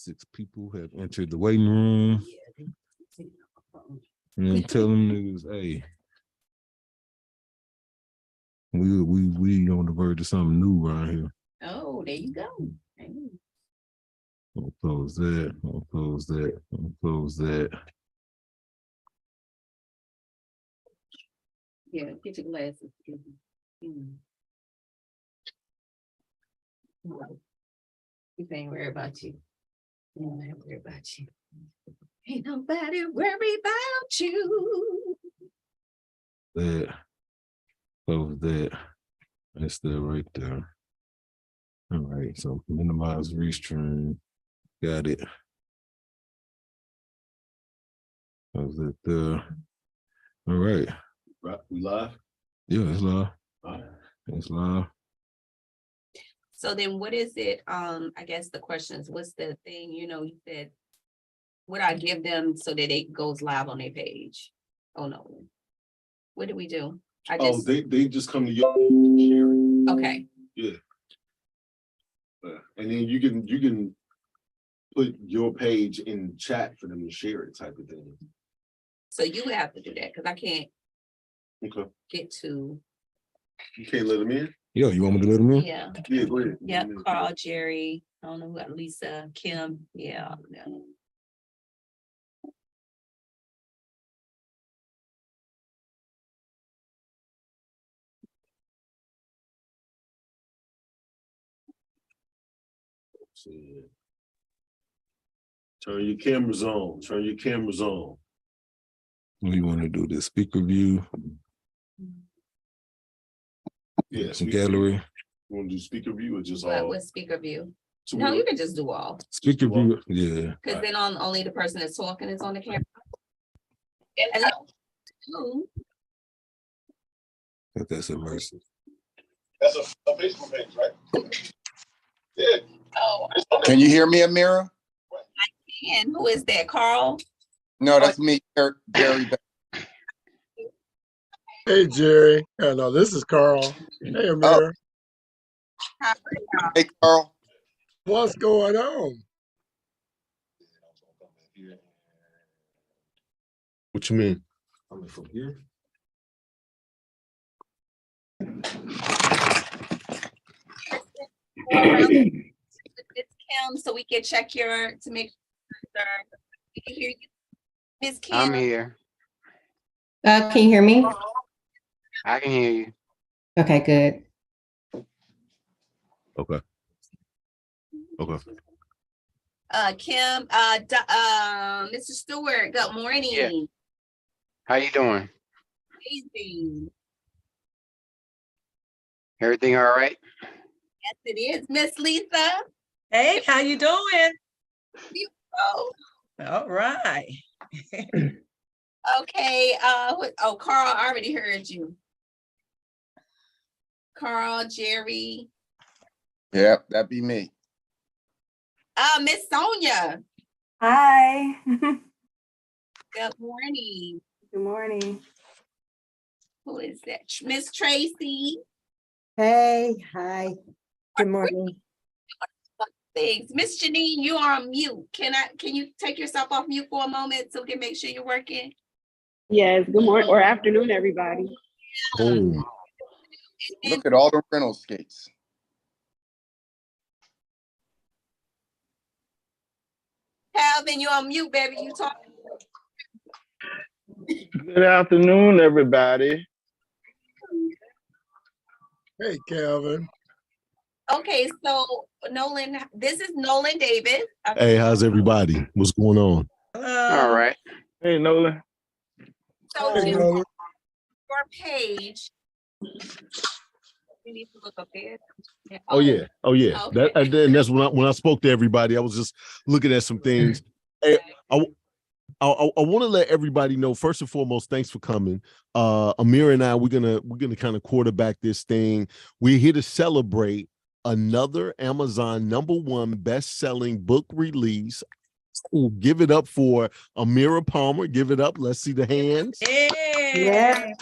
6 people have entered the waiting room. And tell them niggas, hey, we on the verge of something new around here. Oh, there you go. I'll close that. I'll close that. I'll close that. Yeah, get your glasses. He ain't worry about you. He ain't worry about you. Ain't nobody worry about you. That. Close that. That's that right there. All right, so minimize restream. Got it. Close that there. All right. Right, we live? Yeah, it's live. All right. It's live. So then what is it? I guess the question is, what's the thing, you said, what I give them so that it goes live on their page? Oh, no. What do we do? They just come to you. Okay. Yeah. And then you can put your page in chat for them to share it type of thing. So you have to do that because I can't get to. You can't let them in? Yo, you want me to let them in? Yeah. Yeah, go ahead. Yep, Carl, Jerry, I don't know who got Lisa, Kim, yeah. Turn your cameras on. Turn your cameras on. What do you want to do? The speaker view? Yeah, Some gallery. You want to do speaker view or just What all? with speaker view? No, you can just do all. Speaker view, yeah. Because then only the person that's talking is on the camera. Hello. That's immersive. That's a Facebook page, right? Yeah. Oh, Can you hear me, Amira? and who is that, Carl? No, that's me, Jerry. Hey, Jerry. No, this is Carl. Hey, Amir. Hey, Carl. What's going on? What you mean? I mean, from here. It's Kim, so we can check to make sure we can hear you. Miss Kim. I'm here. Can you hear me? I can hear you. Okay, good. Okay. Kim, Mr. Stewart, good morning. Yeah. How you doing? Amazing. Everything all right? Yes, it is. Miss Lisa. Hey, how you doing? Beautiful. All right. Okay. Carl, I already heard you. Carl, Jerry. Yep, that'd be me. Miss Sonia. Hi. Good morning. Good morning. Who is that? Miss Tracy. Hey, hi. Good morning. Thanks. Miss Janine, you are on mute. Can you take yourself off mute for a moment so we can make sure you're working? Yes, good morning or afternoon, everybody. Oh. Look at all the rental skates. Calvin, you're on mute, baby. You talking? Good afternoon, everybody. Hey, Calvin. Okay, so Nolan, this is Nolan Davis. Hey, how's everybody? What's going on? All right. Hey, Nolan. So Hey, just Nolan. your page. You need to look up there. Oh yeah. Okay. That's when I spoke to everybody. I was just looking at some things. Hey, I want to let everybody know, first and foremost, thanks for coming. Amir and I, we're gonna kind of quarterback this thing. We're here to celebrate another Amazon #1 best-selling book release. Ooh, give it up for Amira Palmer. Give it up. Let's see the hands. Yeah. Yeah.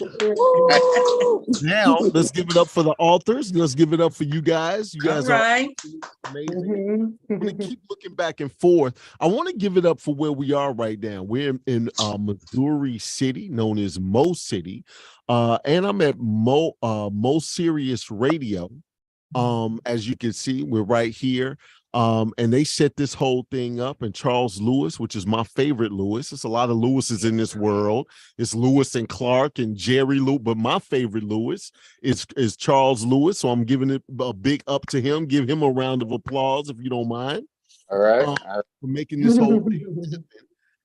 Now let's give it up for the authors. Let's give it up for you guys. You All guys are right. amazing. I'm gonna Mhm. keep looking back and forth. I want to give it up for where we are right now. We're in Missouri City, known as Mo City, and I'm at Mo Sirius Radio. As you can see, we're right here. And they set this whole thing up, and Charles Lewis, which is my favorite Lewis. There's a lot of Lewises in this world. It's Lewis and Clark and Jerry Lewis, but my favorite Lewis is Charles Lewis. So I'm giving it a big up to him. Give him a round of applause if you don't mind. All right. For making this whole thing happen.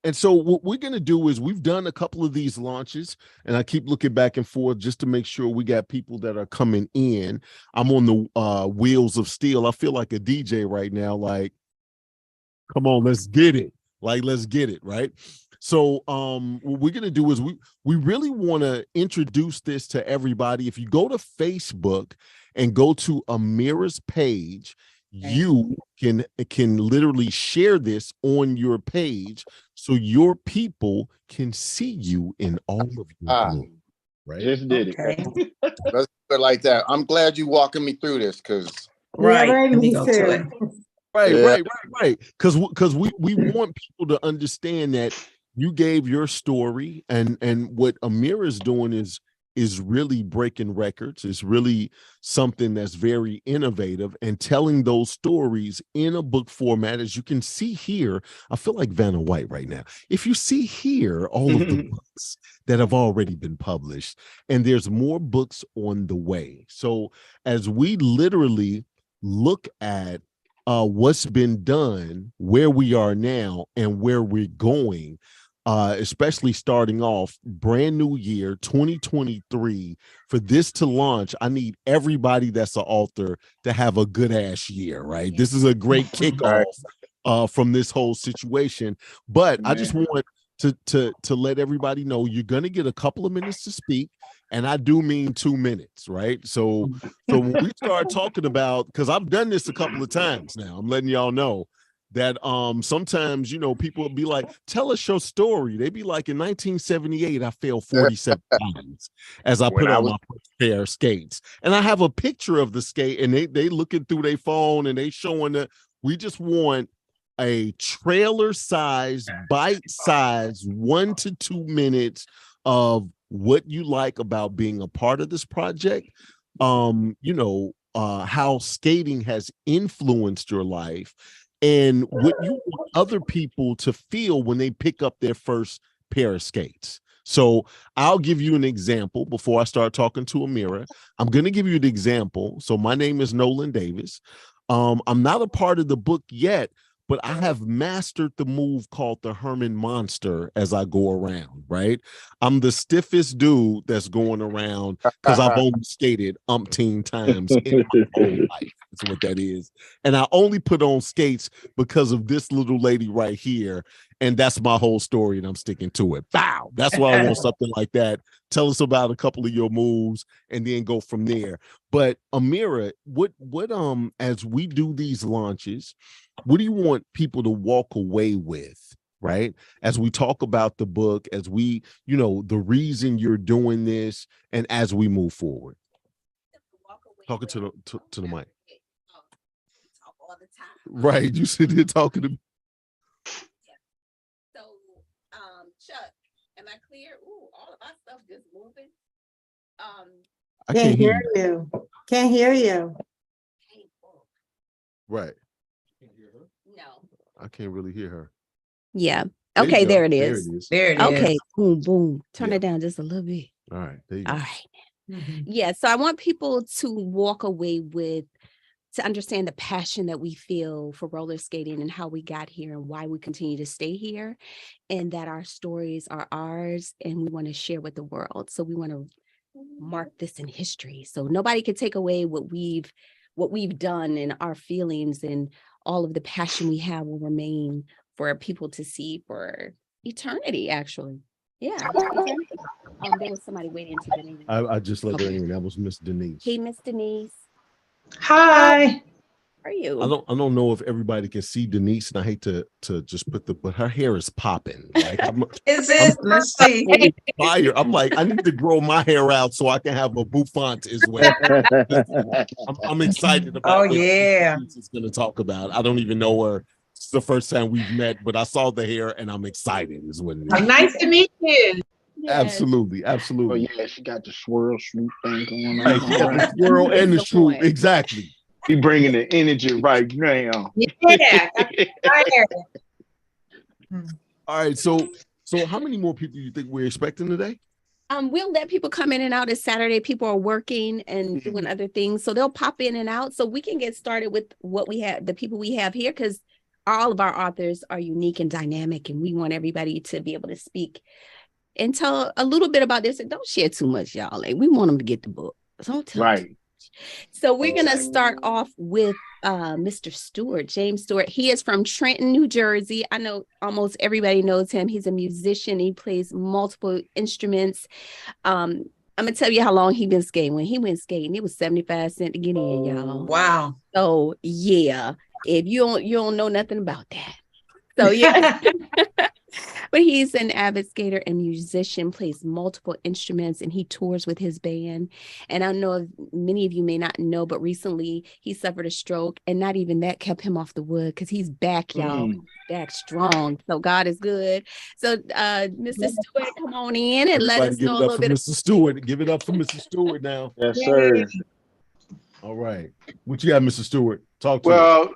And so what we're going to do is we've done a couple of these launches, and I keep looking back and forth just to make sure we got people that are coming in. I'm on the wheels of steel. I feel like a DJ right now. Like, come on, let's get it. Like, let's get it. Right. So what we're going to do is we really want to introduce this to everybody. If you go to Facebook and go to Amira's page, you can literally share this on your page so your people can see you in all of your glory, right? Just did Okay. it. Let's do it like that. I'm glad you walking me through this because Right. Yeah, right, Let me me go to too. it. Right. Because we want people to understand that you gave your story, and what Amira is doing is really breaking records. It's really something that's very innovative and telling those stories in a book format. As you can see here, I feel like Vanna White right now. If you see here, all of the books that have already been published, and there's more books on the way. So as we literally look at what's been done, where we are now, and where we're going, especially starting off brand new year 2023, for this to launch, I need everybody that's an author to have a good ass year, right? This is a great kickoff from this whole situation. But I just want to let everybody know you're gonna get a couple of minutes to speak, and I do mean 2 minutes, right? So when we start talking about, because I've done this a couple of times now, I'm letting y'all know that sometimes, you know, people will be like, tell us your story. They be like, in 1978 I failed 47 times as I put on my first pair of skates, and I have a picture of the skate, and they looking through their phone and they showing that. We just want a trailer size, bite size, 1 to 2 minutes of what you like about being a part of this project. You know, how skating has influenced your life, and what you want other people to feel when they pick up their first pair of skates. So I'll give you an example before I start talking to Amira. I'm going to give you an example. So my name is Nolan Davis. I'm not a part of the book yet, but I have mastered the move called the Herman Monster as I go around, right? I'm the stiffest dude that's going around because I've only skated umpteen times in my whole life. That's what that is. And I only put on skates because of this little lady right here. And that's my whole story, and I'm sticking to it. Bow. That's why I want something like that. Tell us about a couple of your moves and then go from there. But Amira, what as we do these launches, what do you want people to walk away with, right? As we talk about the book, as we, you know, the reason you're doing this, and as we move forward. Talking to the mic. Talk all the time. Right. You sit here talking to me. So, Chuck, am I clear? Ooh, all of our stuff just moving. I Can't hear you. Can't hear you. Right. No. I can't really hear her. Yeah. There you Okay, go. there it is. There it is. Okay, boom, boom. Turn Yeah. it down just a little bit. All right. There you go. All right. Mhm. Yeah. So I want people to walk away with, to understand the passion that we feel for roller skating and how we got here and why we continue to stay here, and that our stories are ours and we want to share with the world. So we want to mark this in history. So nobody can take away what we've done, and our feelings and all of the passion we have will remain for people to see for eternity, actually. Yeah. Eternity. There was somebody waiting to get in. I just let her Okay. in. That was Miss Denise. Hey, Miss Denise. Hi. are you? I don't know if everybody can see Denise, and I hate to just but her hair is popping. Like Is it? Let's see. fire. I'm like, I need to grow my hair out so I can have a bouffant as well. I'm excited about Oh, what yeah. Denise is going to talk about. I don't even know her. It's the first time we've met, but I saw the hair and I'm excited. Is what it is. Nice to meet you. Absolutely, Oh absolutely. yeah, she got the swirl swoop thing going Right, on. yeah, the swirl and the swoop. Exactly. He bringing the energy right now. Yeah. All right. So how many more people do you think we're expecting today? We'll let people come in and out. It's Saturday. People are working and doing other things, so they'll pop in and out. So we can get started with what we have, the people we have here, because all of our authors are unique and dynamic, and we want everybody to be able to speak and tell a little bit about this. And don't share too much, y'all. Like, we want them to get the book. So don't tell them too much. So we're gonna start off with Mr. Stewart, James Stewart. He is from Trenton, New Jersey. I know almost everybody knows him. He's a musician. He plays multiple instruments. I'm gonna tell you how long he been skating. When he went skating, it was 75 cents to get in, y'all. Wow. So yeah, if you don't know nothing about that. So yeah. But he's an avid skater and musician, plays multiple instruments, and he tours with his band. And I know many of you may not know, but recently he suffered a stroke, and not even that kept him off the wood, because he's back, y'all. Back strong. So God is good. So Mr. Stewart, come on in and let us know a little bit. Mr. Stewart. Give it up for Mr. Stewart now. Yes, sir. All right. What you got, Mr. Stewart? Talk to Well,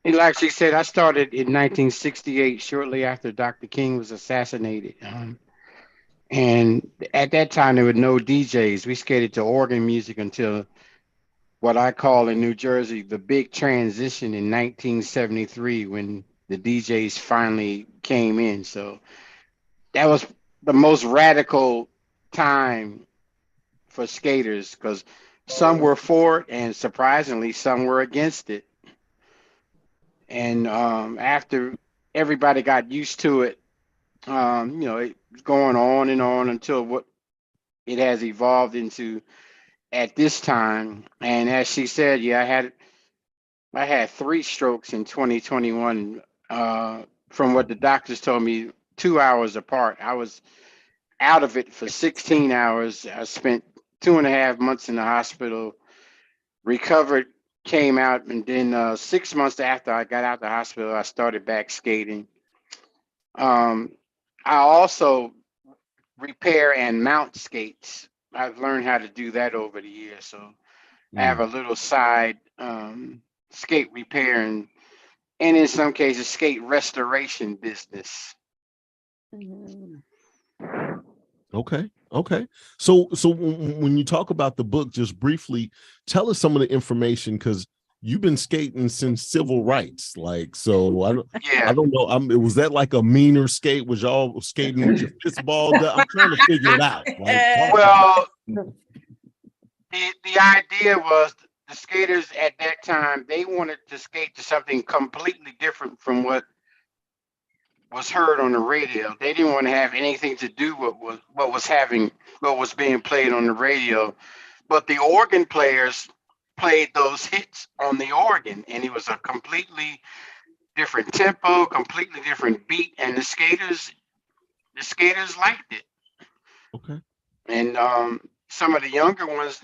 like she said, I started in 1968, shortly after Dr. King was assassinated. And at that time, there were no DJs. We skated to organ music until what I call in New Jersey the big transition in 1973, when the DJs finally came in. So that was the most radical time for skaters, because some were for it and surprisingly some were against it. And after everybody got used to it, it was going on and on until what it has evolved into at this time. And as she said, yeah, I had 3 strokes in 2021. From what the doctors told me, 2 hours apart. I was out of it for 16 hours. I spent 2.5 months in the hospital, recovered, came out, and then 6 months after I got out of the hospital, I started back skating. I also repair and mount skates. I've learned how to do that over the years. So I have a little side skate repair and in some cases skate restoration business. Okay. So when you talk about the book, just briefly tell us some of the information, because you've been skating since civil rights. Like, so I don't know. Was that like a meaner skate? Was y'all skating with your fist balled up? I'm trying to figure it out. Like, well, the idea was the skaters at that time, they wanted to skate to something completely different from what was heard on the radio. They didn't want to have anything to do with what was being played on the radio. But the organ players played those hits on the organ, and it was a completely different tempo, completely different beat, and the skaters liked it. Okay. And some of the younger ones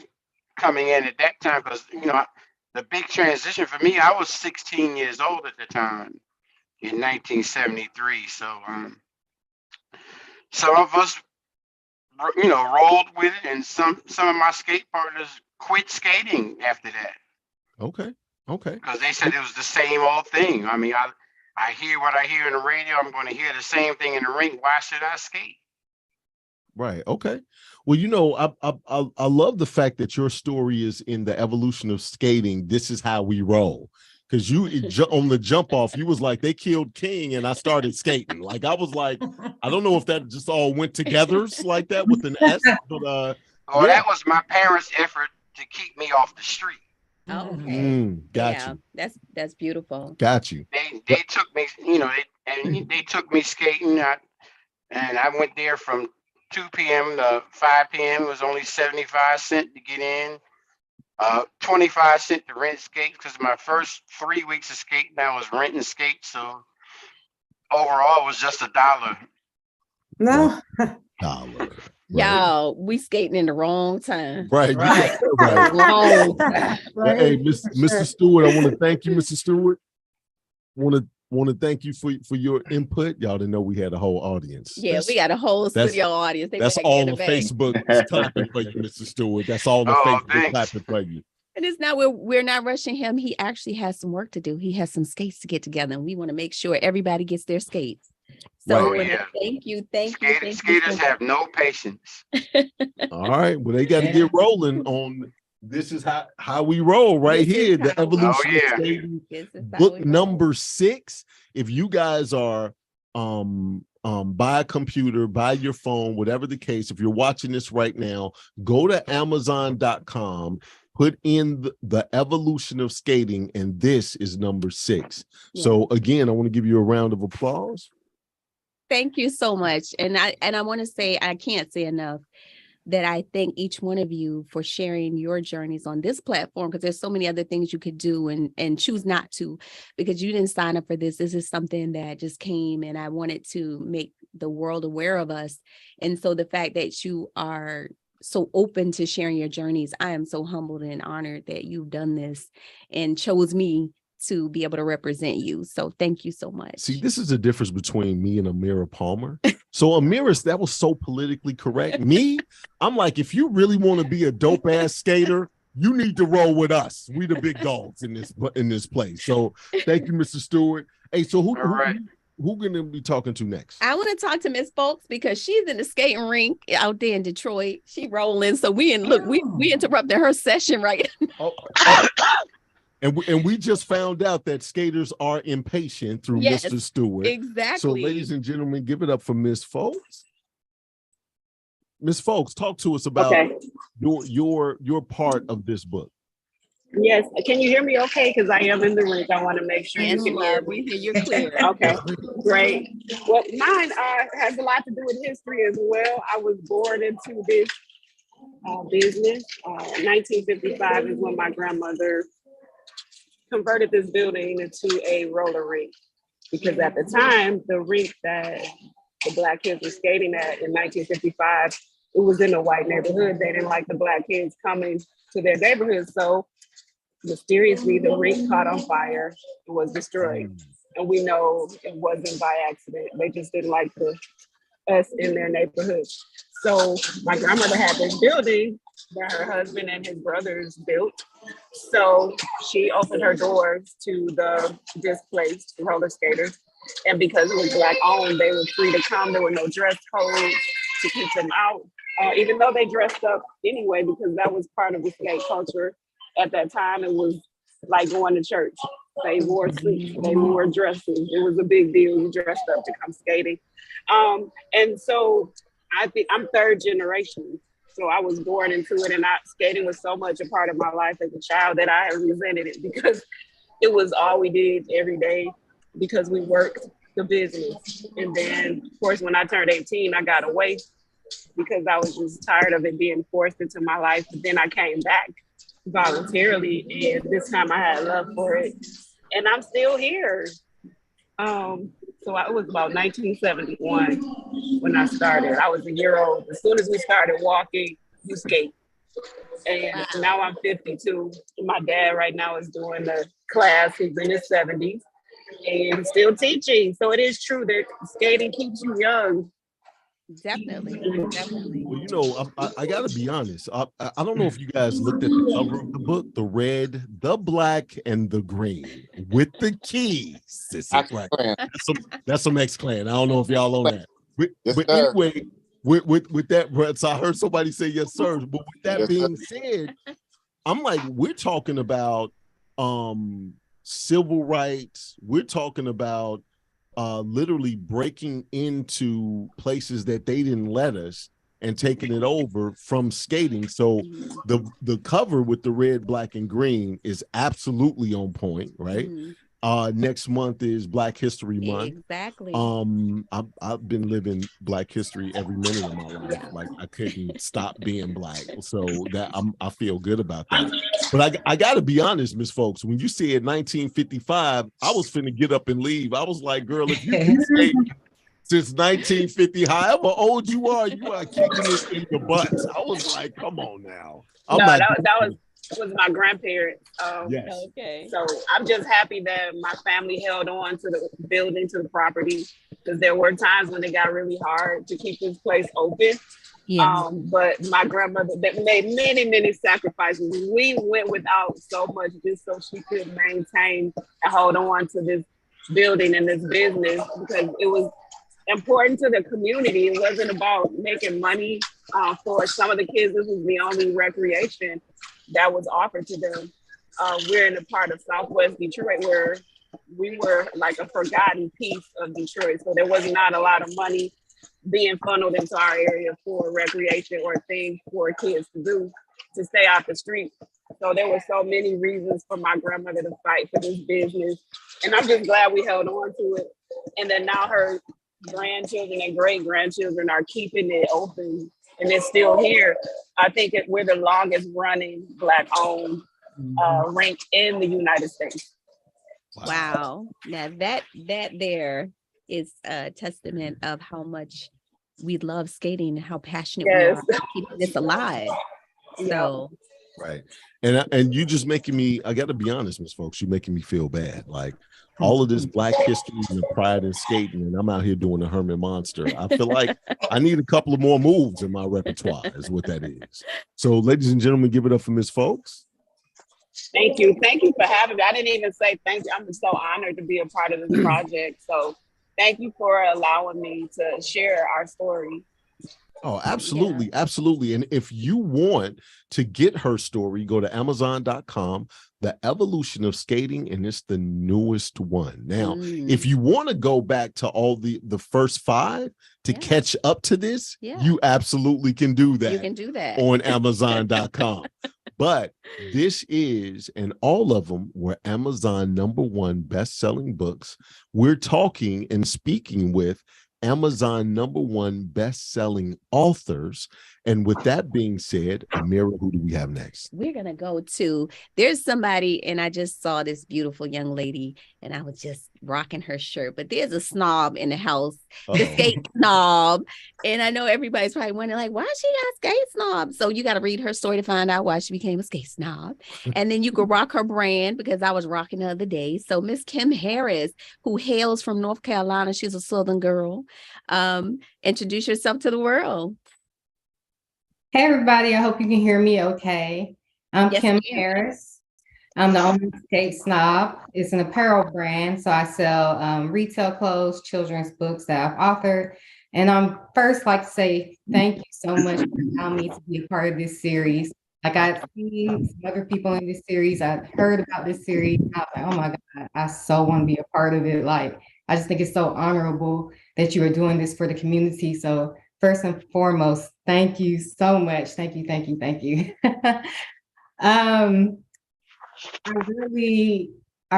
coming in at that time, because the big transition for me, I was 16 years old at the time in 1973. So some of us rolled with it, and some of my skate partners quit skating after that. Okay. Because they said it was the same old thing. I mean, I hear what I hear in the radio. I'm going to hear the same thing in the ring. Why should I skate? Right. Okay. Well, I love the fact that your story is in the evolution of skating. This is how we roll. Because on the jump off, you was like, they killed King and I started skating. Like, I was like, I don't know if that just all went together like that with an S, but that was my parents' effort to keep me off the street. Oh, okay. Got you. That's beautiful. Got you. They took me, they took me skating, and I went there from 2 p.m. to 5 p.m. It was only 75 cents to get in. 25 cents to rent skates because my first 3 weeks of skating, I was renting skates. So overall, it was just $1. No. Dollar. Y'all, we skating in the wrong time. Right. Right. Right. Wrong. Well, hey, Mr. Stewart, I want to thank you, Mr. Stewart. Want to thank you for your input. Y'all didn't know we had a whole audience. Yeah, we got a whole studio audience. They That's back there in all the of back. Facebook is clapping for you, Mr. Stewart. That's all the Oh, Facebook thanks. clapping for you. And it's not we're not rushing him. He actually has some work to do. He has some skates to get together, and we want to make sure everybody gets their skates. So Right. I wanna Yeah. thank you. Skaters have no patience. All right. Well, they got to get rolling on this is how we roll right This is here. The how we roll. evolution Oh, yeah. of skating. This is how Book we roll. number 6. If you guys are buy a computer, buy your phone, whatever the case, if you're watching this right now, go to Amazon.com, put in the evolution of skating, and this is number 6. So again, I want to give you a round of applause. Thank you so much. And I want to say, I can't say enough that I thank each one of you for sharing your journeys on this platform, because there's so many other things you could do and choose not to, because you didn't sign up for this. This is something that just came, and I wanted to make the world aware of us. And so the fact that you are so open to sharing your journeys, I am so humbled and honored that you've done this and chose me to be able to represent you. So thank you so much. See, this is the difference between me and Amira Palmer. So Amira, that was so politically correct. Me, I'm like, if you really want to be a dope ass skater, you need to roll with us. We the big dogs in this place. So thank you, Mr. Stewart. Hey, so who gonna be talking to next? I want to talk to Miss Folks because she's in the skating rink out there in Detroit. She rolling. So we interrupted her session right now. And we just found out that skaters are impatient through Yes, Mr. Stewart. exactly. So, ladies and gentlemen, give it up for Miss Folks. Miss Folks, talk to us about your part of this book. Yes. Can you hear me okay? Because I am in the rink. I want to make sure you can hear me. You're clear. Okay, great. Well, mine has a lot to do with history as well. I was born into this business. 1955 is when my grandmother converted this building into a roller rink, because at the time, the rink that the Black kids were skating at in 1955, it was in a white neighborhood. They didn't like the Black kids coming to their neighborhood. So mysteriously, the rink caught on fire and was destroyed. And we know it wasn't by accident. They just didn't like us in their neighborhood. So my grandmother had this building that her husband and his brothers built. So she opened her doors to the displaced roller skaters. And because it was Black owned, they were free to come. There were no dress codes to keep them out, even though they dressed up anyway, because that was part of the skate culture at that time. It was like going to church. They wore suits, they wore dresses. It was a big deal. You dressed up to come skating. And so I think I'm third generation. So I was born into it, and skating was so much a part of my life as a child that I resented it, because it was all we did every day, because we worked the business. And then, of course, when I turned 18, I got away because I was just tired of it being forced into my life. But then I came back voluntarily, and this time I had love for it. And I'm still here. So it was about 1971 when I started. I was a year old. As soon as we started walking, you skate. And now I'm 52. My dad right now is doing the class. He's in his 70s and still teaching. So it is true that skating keeps you young. Definitely. Well, you know, I got to be honest. I don't know if you guys looked at the cover of the book, the red, the black, and the green with the keys. That's some X-Clan. I don't know if y'all own that. But anyway, with that, Brett, so I heard somebody say yes, sir. But with that being said, I'm like, we're talking about civil rights. We're talking about literally breaking into places that they didn't let us and taking it over from skating. So the cover with the red, black, and green is absolutely on point, right? Next month is Black History Month. Exactly. I've been living Black history every minute of my life. Like I couldn't stop being Black. So that I feel good about that. But I got to be honest, Miss Folks, when you said 1955, I was finna get up and leave. I was like, girl, if you can skate since 1950, however old you are kicking it in the butts. I was like, come on now. I'm No, not that was my grandparents. yes. Okay. So I'm just happy that my family held on to the building, to the property, because there were times when it got really hard to keep this place open. Yeah. But my grandmother that made many, many sacrifices. We went without so much just so she could maintain and hold on to this building and this business, because it was important to the community. It wasn't about making money for some of the kids. This was the only recreation that was offered to them. We're in a part of Southwest Detroit where we were like a forgotten piece of Detroit. So there was not a lot of money being funneled into our area for recreation or things for kids to do to stay off the street. So there were so many reasons for my grandmother to fight for this business. And I'm just glad we held on to it. And then now her grandchildren and great grandchildren are keeping it open and it's still here. I think we're the longest running Black owned rink in the United States. Wow. Now that there is a testament of how much we love skating and how passionate we are about keeping this alive. So Right. And you just making me, I got to be honest, Miss Folks, you're making me feel bad. Like all of this Black history and the pride in skating, and I'm out here doing the Herman Monster. I feel like I need a couple of more moves in my repertoire is what that is. So ladies and gentlemen, give it up for Miss Folks. Thank you. Thank you for having me. I didn't even say thank you. I'm so honored to be a part of this project. So thank you for allowing me to share our story. Oh, absolutely. Yeah. Absolutely. And if you want to get her story, go to Amazon.com, The Evolution of Skating, and it's the newest one. Now, if you want to go back to all the first 5 to catch up to this, you absolutely can do that. You can do that on Amazon.com. But this is, and all of them were Amazon #1 best-selling books. We're talking and speaking with Amazon #1 best-selling authors. And with that being said, Amira, who do we have next? We're going to go to, there's somebody, and I just saw this beautiful young lady, and I was just rocking her shirt, but there's a snob in the house, the skate snob. And I know everybody's probably wondering, like, why she got skate snob? So you got to read her story to find out why she became a skate snob. And then you can rock her brand, because I was rocking the other day. So Miss Kim Harris, who hails from North Carolina, she's a Southern girl. Introduce yourself to the world. Hey, everybody. I hope you can hear me okay. I'm Kim Harris. I'm the owner of Skate Snob. It's an apparel brand. So I sell retail clothes, children's books that I've authored. And I'm first like to say thank you so much for allowing me to be a part of this series. Like I've seen some other people in this series. I've heard about this series. I was like, oh my God, I so want to be a part of it. Like, I just think it's so honorable that you are doing this for the community. So first and foremost, thank you so much. Thank you, thank you, thank you. I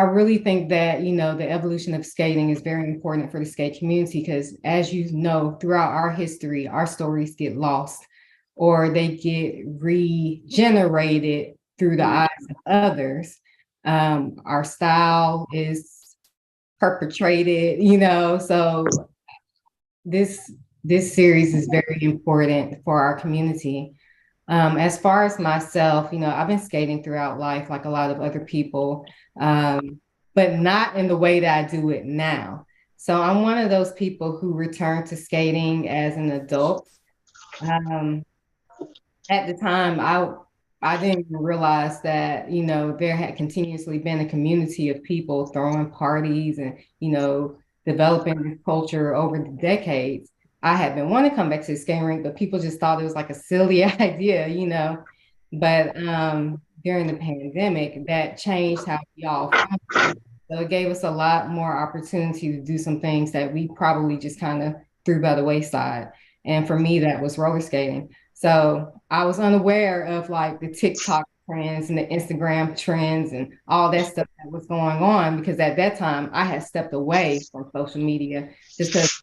really think that, you know, the evolution of skating is very important for the skate community, because as you know, throughout our history, our stories get lost or they get regenerated through the eyes of others. Our style is perpetrated, you know, so this series is very important for our community. As far as myself, you know, I've been skating throughout life like a lot of other people, but not in the way that I do it now. So I'm one of those people who returned to skating as an adult. At the time, I didn't even realize that, you know, there had continuously been a community of people throwing parties and, you know, developing this culture over the decades. I had been wanting to come back to the skating rink, but people just thought it was like a silly idea, you know. But during the pandemic, that changed how we all functioned. So it gave us a lot more opportunity to do some things that we probably just kind of threw by the wayside. And for me, that was roller skating. So I was unaware of like the TikTok trends and the Instagram trends and all that stuff that was going on, because at that time I had stepped away from social media just because.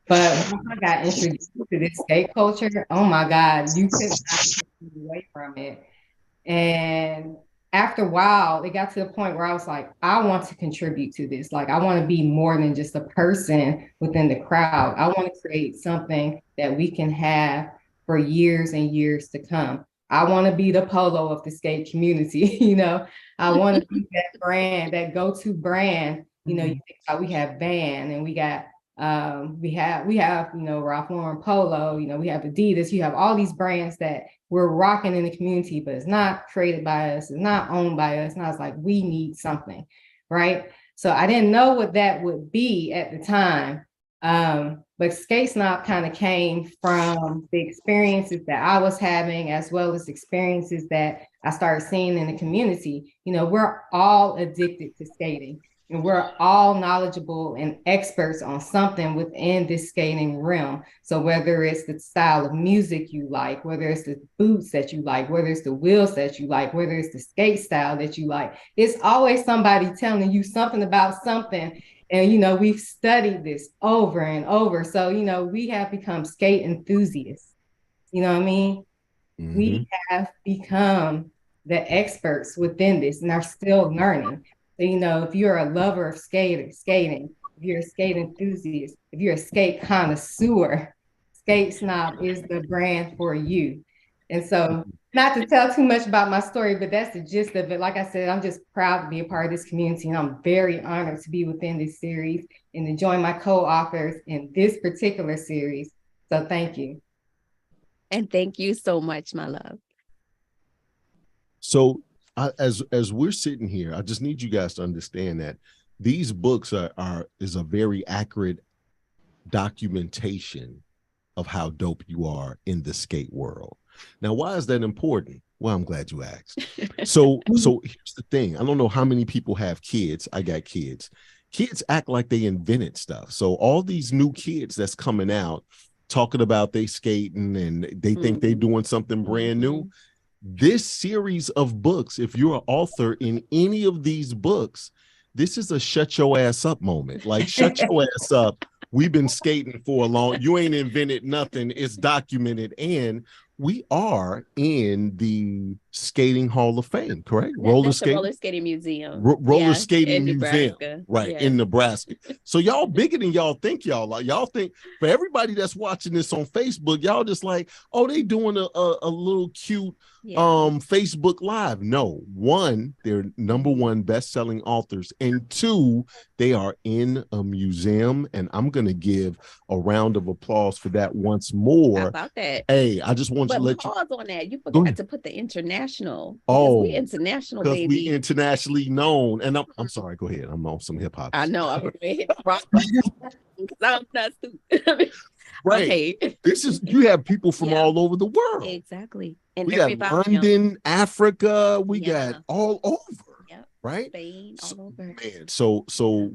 But when I got introduced to this skate culture, oh my God, you could not away from it. And after a while, it got to the point where I was like, I want to contribute to this. Like, I want to be more than just a person within the crowd. I want to create something that we can have for years and years to come. I want to be the Polo of the skate community. I want to be that brand, that go-to brand. You think about, we have Van, and we got we have Ralph Lauren Polo, we have Adidas, you have all these brands that we're rocking in the community, but it's not created by us, it's not owned by us. And I was like, we need something, right? So I didn't know what that would be at the time. But Skate Snob kind of came from the experiences that I was having, as well as experiences that I started seeing in the community. We're all addicted to skating, and we're all knowledgeable and experts on something within this skating realm. So whether it's the style of music you like, whether it's the boots that you like, whether it's the wheels that you like, whether it's the skate style that you like, it's always somebody telling you something about something. And, we've studied this over and over. So, we have become skate enthusiasts. You know what I mean? Mm-hmm. We have become the experts within this and are still learning. So, if you're a lover of skating, if you're a skate enthusiast, if you're a skate connoisseur, Skate Snob is the brand for you. And so, not to tell too much about my story, but that's the gist of it. Like I said, I'm just proud to be a part of this community, and I'm very honored to be within this series and to join my co-authors in this particular series. So thank you. And thank you so much, my love. So as we're sitting here, I just need you guys to understand that these books is a very accurate documentation of how dope you are in the skate world. Now, why is that important? Well, I'm glad you asked. So here's the thing. I don't know how many people have kids. I got kids. Kids act like they invented stuff. So all these new kids that's coming out talking about they skating and they think they're doing something brand new. This series of books, if you're an author in any of these books, this is a shut your ass up moment. Like, shut your ass up. We've been skating for a long, you ain't invented nothing. It's documented. And we are in the Skating Hall of Fame, correct? Roller Skating Museum. Roller Skating Museum, Nebraska. Right, in Nebraska. So y'all bigger than y'all think y'all are. Y'all think, for everybody that's watching this on Facebook, y'all just like, oh, they doing a little cute Facebook Live. No, one, they're #1 best-selling authors, and 2, they are in a museum, and I'm gonna give a round of applause for that once more. How about that? Hey, I just want to let you pause on that. You forgot to put the international. Oh, we international, because baby. we internationally known. And I'm sorry, go ahead. I'm on some hip hop. I know. I'm not stupid. Right. Okay. This is, you have people from all over the world. Exactly. And we got London, Africa, we got all over. Yep. Right? Spain, all over. Man, so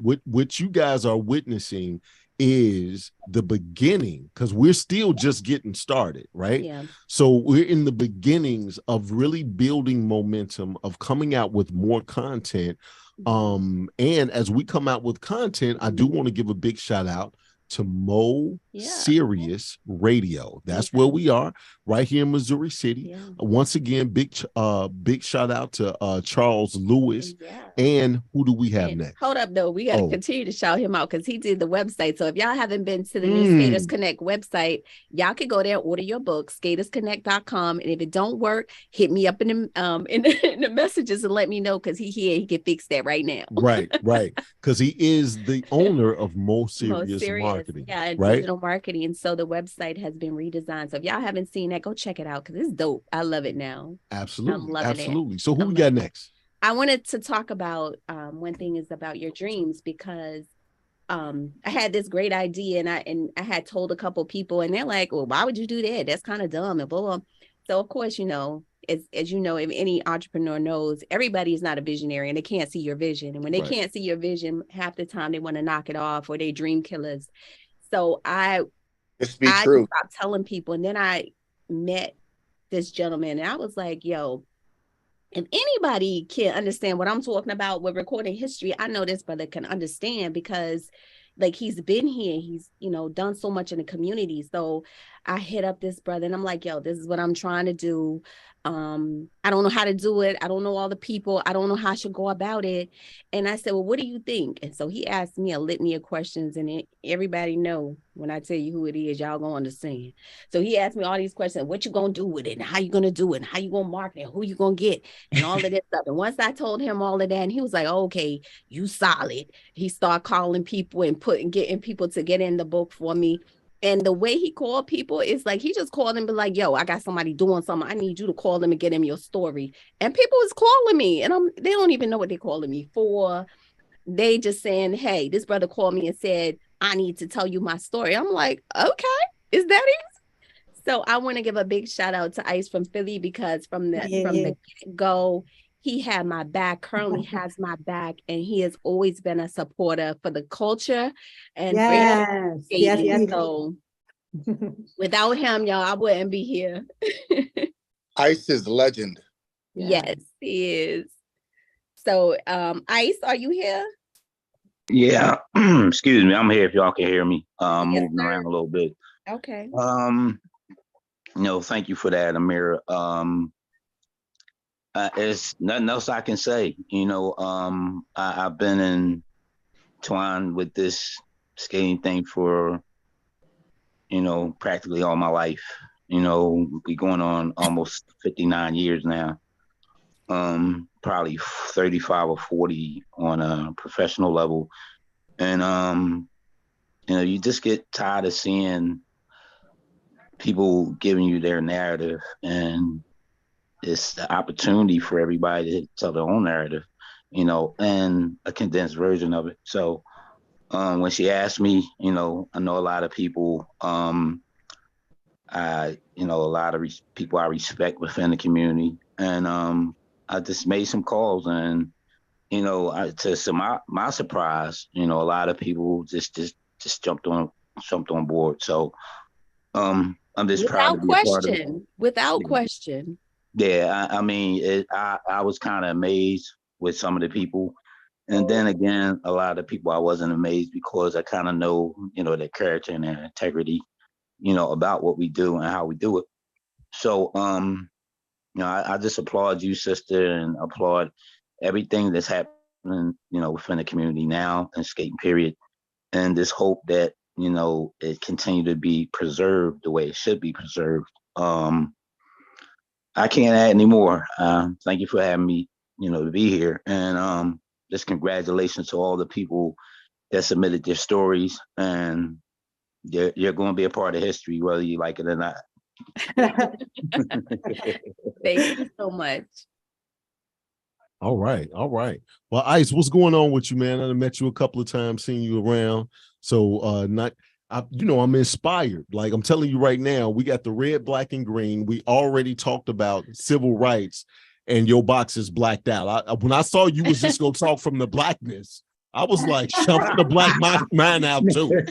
what you guys are witnessing is the beginning, because we're still just getting started, right? Yeah. So we're in the beginnings of really building momentum, of coming out with more content. And as we come out with content, I do want to give a big shout out to Mo Sirius Radio. That's where we are, right here in Missouri City. Once again, big shout out to Charles Lewis. And who do we have next? Hold up, though. We got to continue to shout him out because he did the website. So if y'all haven't been to the new Skaters Connect website, y'all can go there and order your book, skatersconnect.com. And if it don't work, hit me up in the messages and let me know, because he can fix that right now. Right. Because he is the owner of Mo Sirius Marketing. Yeah, right? Digital marketing. And so the website has been redesigned. So if y'all haven't seen that, go check it out because it's dope. I love it now. Absolutely. Absolutely. So who we got next? I wanted to talk about one thing is about your dreams, because I had this great idea and I had told a couple people and they're like, well, why would you do that? That's kind of dumb and blah, blah. So of course, as you know, if any entrepreneur knows, everybody is not a visionary and they can't see your vision. And when they can't see your vision, half the time they want to knock it off or they dream killers. So I stopped telling people. And then I met this gentleman and I was like, yo, if anybody can understand what I'm talking about with recording history, I know this brother can understand, because like he's been here, he's done so much in the community. So I hit up this brother and I'm like, yo, this is what I'm trying to do. I don't know how to do it. I don't know all the people. I don't know how I should go about it. And I said, well, what do you think? And so he asked me a litany of questions, and everybody know when I tell you who it is, y'all gonna understand. So he asked me all these questions: what you gonna do with it, and how you gonna do it, and how you gonna market it, who you gonna get, and all of this stuff. And once I told him all of that, and he was like, oh, okay, you solid. He started calling people and getting people to get in the book for me. And the way he called people is like, he just called and be like, yo, I got somebody doing something. I need you to call them and get them your story. And people was calling me, and they don't even know what they're calling me for. They just saying, hey, this brother called me and said, I need to tell you my story. I'm like, okay, is that easy? So I want to give a big shout out to Ice from Philly, because from the get-go, he had my back, currently has my back, and he has always been a supporter for the culture and Yes. So without him, y'all, I wouldn't be here. Ice is legend. Yes, he is. So, Ice, are you here? Yeah, excuse me, I'm here if y'all can hear me. Moving around a little bit. Okay. Thank you for that, Amira. There's nothing else I can say. I've been entwined with this skating thing for, practically all my life. We going on almost 59 years now. Probably 35 or 40 on a professional level. And, you just get tired of seeing people giving you their narrative, and it's the opportunity for everybody to tell their own narrative, and a condensed version of it. So when she asked me, I know a lot of people, a lot of people I respect within the community, and I just made some calls, and to my surprise, a lot of people just jumped on board. So I'm just proud to be a part of it. Without question. Yeah, I was kind of amazed with some of the people, and then again, a lot of people I wasn't amazed, because I kind of know, their character and their integrity, about what we do and how we do it. So, I just applaud you, sister, and applaud everything that's happening, within the community now and skating period, and just hope that, it continue to be preserved the way it should be preserved. I can't add any more. Thank you for having me, to be here, and just congratulations to all the people that submitted their stories, and you're going to be a part of history, whether you like it or not. Thank you so much. All right. Well, Ice, what's going on with you, man? I met you a couple of times, seen you around. So I'm inspired. Like, I'm telling you right now, we got the red, black, and green. We already talked about civil rights, and your box is blacked out. When I saw you was just gonna talk from the blackness, I was like, shove the black man out too.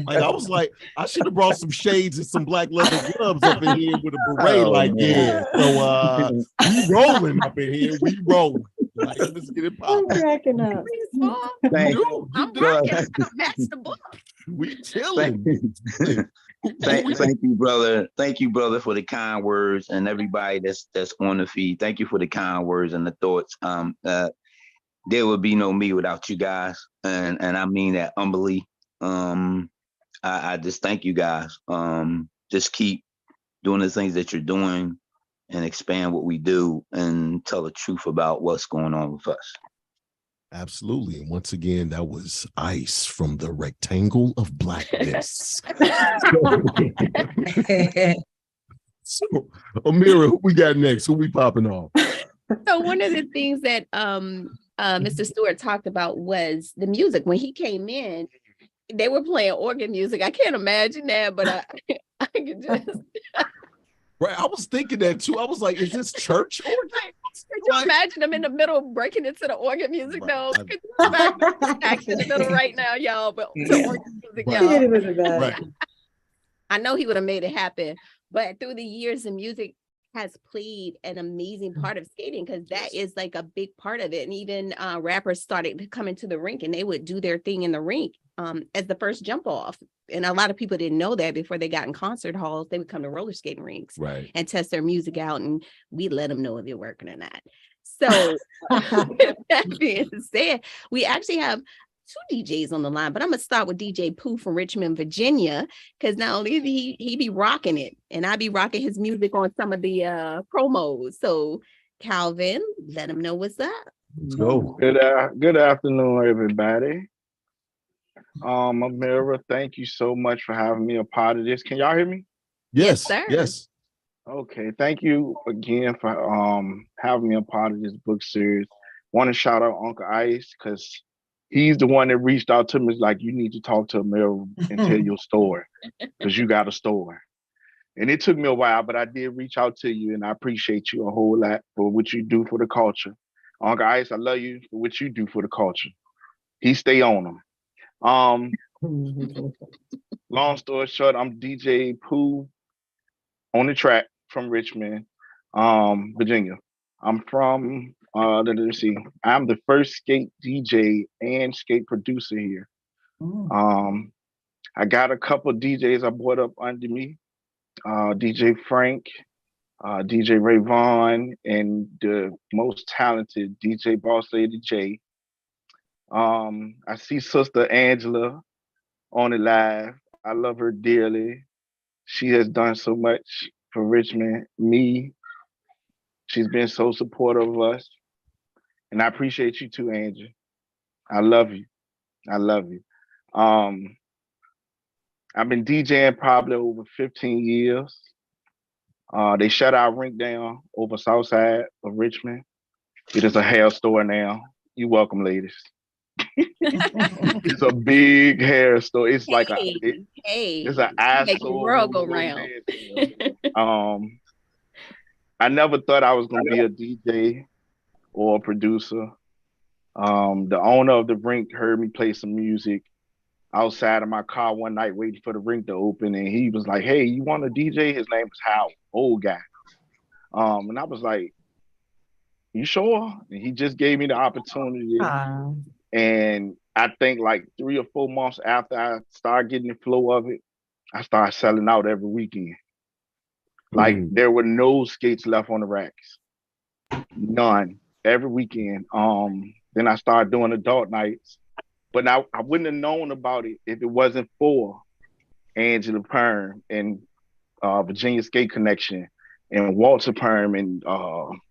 I was like, I should have brought some shades and some black leather gloves up in here with a beret. So we rolling up in here. We rolling. Like, let's get it popping. I'm cracking up. I'm rocking. I matched the book. We chilling. Thank you, brother. Thank you, brother, for the kind words, and everybody that's on the feed. Thank you for the kind words and the thoughts. There would be no me without you guys, and I mean that humbly. I just thank you guys. Just keep doing the things that you're doing, and expand what we do, and tell the truth about what's going on with us. Absolutely. And once again, that was Ice from the Rectangle of Blackness. So, Amira, who we got next? Who we popping off? So one of the things that Mr. Stewart talked about was the music. When he came in, they were playing organ music. I can't imagine that, but I could just. Right, I was thinking that too. I was like, "Is this church organ?" Could you imagine them in the middle breaking into the organ music? No, could you imagine back in the middle right now, y'all? But to organ music, y'all. Right. I know he would have made it happen, but through the years, the music has played an amazing part of skating, because that is like a big part of it. And even rappers started to come into the rink, and they would do their thing in the rink as the first jump off. And a lot of people didn't know that before they got in concert halls. They would come to roller skating rinks Right. and test their music out, and we'd let them know if they're working or not. So that being said, we actually have two DJs on the line, but I'm gonna start with DJ Pooh from Richmond, Virginia, because not only he be rocking it, and I be rocking his music on some of the promos. So Calvin, let him know what's up. Let's go. Good afternoon, everybody. Amira, thank you so much for having me a part of this. Can y'all hear me? Yes, sir. yes. Okay, thank you again for having me a part of this book series. Want to shout out Uncle Ice because he's the one that reached out to me. Was like, you need to talk to Amira and tell your story because you got a story. And it took me a while, but I did reach out to you, and I appreciate you a whole lot for what you do for the culture. Uncle Ice, I love you for what you do for the culture. He stay on them. Long story short, I'm DJ Pooh on the track from Richmond, Virginia. I'm from, let's see, I'm the first skate DJ and skate producer here. I got a couple of DJs I brought up under me, DJ Frank, DJ Ray Vaughn, and the most talented DJ Boss Lady J. I see Sister Angela on the live. I love her dearly. She has done so much for Richmond, me. She's been so supportive of us. And I appreciate you too, Angel. I love you. I love you. I've been DJing probably over 15 years. They shut our rink down over south side of Richmond. It is a hair store now. You're welcome, ladies. It's a big hair store. It's like it's an eyesore. Make the world go round. I never thought I was gonna be a DJ or a producer. The owner of the rink heard me play some music outside of my car one night waiting for the rink to open, and he was like, "Hey, you want a DJ?" His name was Howard, old guy. And I was like, "You sure?" And he just gave me the opportunity. And I think like 3 or 4 months after I started getting the flow of it, I started selling out every weekend. Like there were no skates left on the racks. None. Every weekend. Then I started doing adult nights. But I wouldn't have known about it if it wasn't for Angela Perm and Virginia Skate Connection and Walter Perm and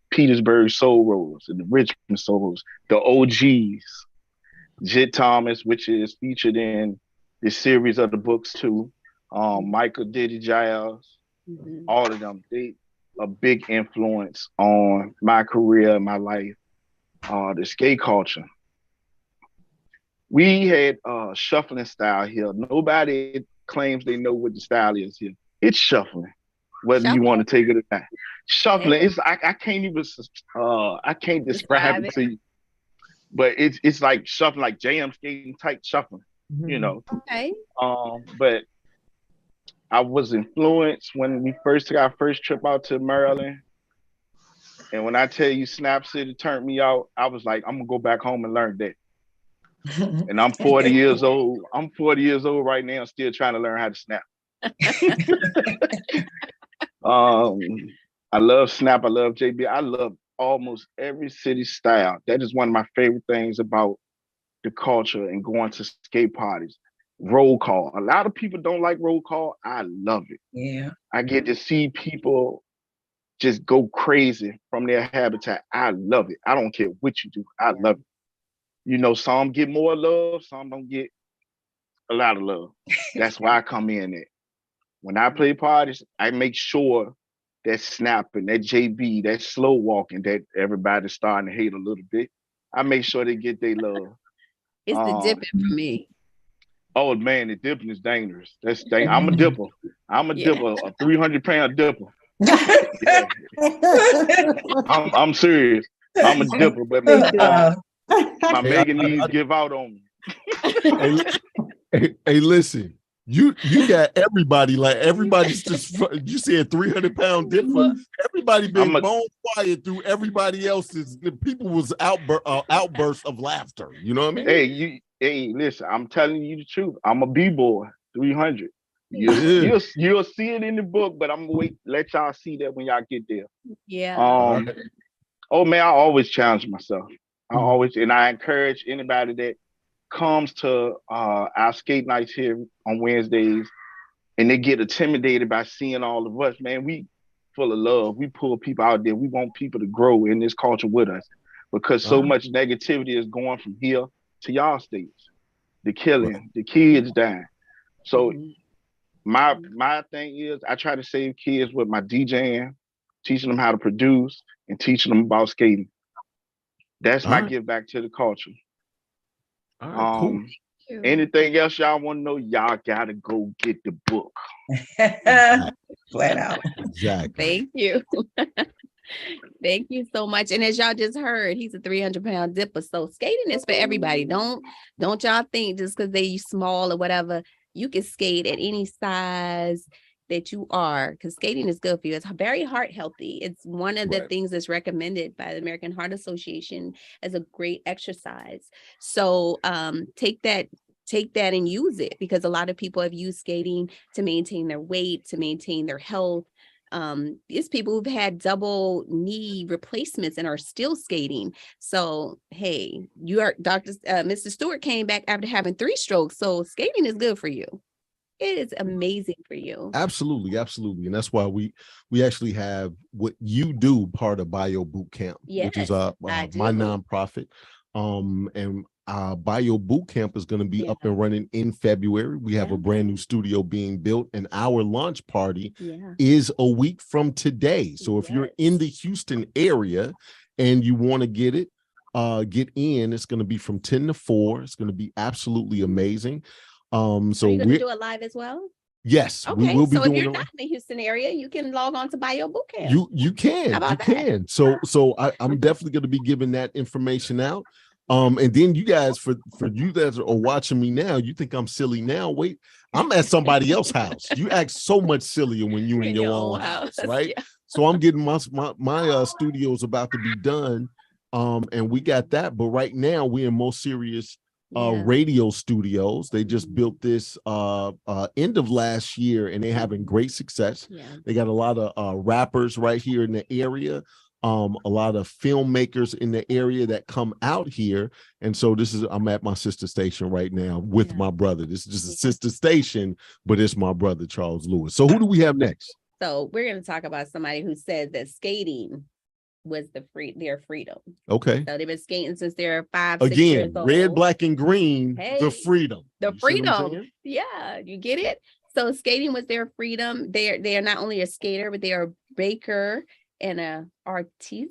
Petersburg Soul Rose and the Richmond Soul Rose, the OGs. Jit Thomas, which is featured in the series of the books too. Michael Diddy Giles, all of them. They a big influence on my career, my life, the skate culture. We had shuffling style here. Nobody claims they know what the style is here. It's shuffling, whether you want to take it or not. Shuffling, it's I can't even I can't describe it to you. But it's like shuffling, like jam skating type shuffling, you know. Okay. But I was influenced when we first took our first trip out to Maryland. And when I tell you Snap City turned me out, I was like, I'm gonna go back home and learn that. And I'm 40 years old. I'm 40 years old right now, still trying to learn how to snap. I love Snap. I love JB. I love almost every city style. That is one of my favorite things about the culture and going to skate parties. Roll call. A lot of people don't like roll call. I love it. Yeah. I get to see people just go crazy from their habitat. I love it. I don't care what you do. I love it. You know, some get more love, some don't get a lot of love. That's why I come in at. When I play parties, I make sure that snapping, that JB, that slow walking that everybody's starting to hate a little bit, I make sure they get their love. It's the dipping for me. Oh man, the dipping is dangerous. That's dangerous. I'm a dipper. I'm a dipper, a 300-pound dipper. Yeah. I'm serious. I'm a dipper, but my Megan needs give out on me. Hey, listen. You got everybody, like everybody's just, you said 300-pound dipper. Everybody been bone quiet through everybody else's. The people was outburst of laughter. You know what I mean? Hey, Hey, listen, I'm telling you the truth. I'm a B-boy, 300. Yeah. You'll see it in the book, but I'm gonna let y'all see that when y'all get there. Yeah. Oh man, I always challenge myself. And I encourage anybody that comes to our skate nights here on Wednesdays and they get intimidated by seeing all of us, man, we full of love. We pull people out there. We want people to grow in this culture with us because so much negativity is going from here to y'all states. The killing, the kids dying. So my thing is I try to save kids with my DJing, teaching them how to produce and teaching them about skating. That's my give back to the culture. All right, cool. Anything else y'all want to know, y'all gotta go get the book. Flat out. Exactly. Thank you. Thank you so much. And as y'all just heard, he's a 300-pound dipper. So skating is for everybody. Don't y'all think just because they small or whatever, you can skate at any size that you are, because skating is good for you. It's very heart healthy. It's one of the things that's recommended by the American Heart Association as a great exercise. So take that and use it, because a lot of people have used skating to maintain their weight, to maintain their health. It's people who've had double knee replacements and are still skating. So, hey, you are Mr. Stewart came back after having 3 strokes. So skating is good for you. It is amazing for you. Absolutely. And that's why we actually have what you do part of Bio Boot Camp, which is my nonprofit. And Bio Boot Camp is going to be up and running in February. We have a brand new studio being built, and our launch party is a week from today. So if you're in the Houston area and you want to get in, it's going to be from 10 to 4. It's going to be absolutely amazing. So we're gonna do it live as well. Yes, okay. We will be so doing if you're not in the Houston area, you can log on to Bio Boot Camp. You can. So I'm definitely going to be giving that information out. And then you guys, for you that are watching me now, you think I'm silly now. Wait, I'm at somebody else's house. You act so much sillier when you're in your own house, right? Yeah. So I'm getting my studio's about to be done. And we got that. But right now we're in Most Serious Radio Studios. They just built this end of last year, and they're having great success. They got a lot of rappers right here in the area, a lot of filmmakers in the area that come out here. And so I'm at my sister station right now with my brother. This is just a sister station, but it's my brother, Charles Lewis. So who do we have next? So we're going to talk about somebody who says that skating was their freedom. Okay. So they've been skating since they're 5-6 years old. Red, black, and green. Hey, the freedom. The freedom. Yeah, you get it. So skating was their freedom. They are not only a skater, but they are a baker and a artisan.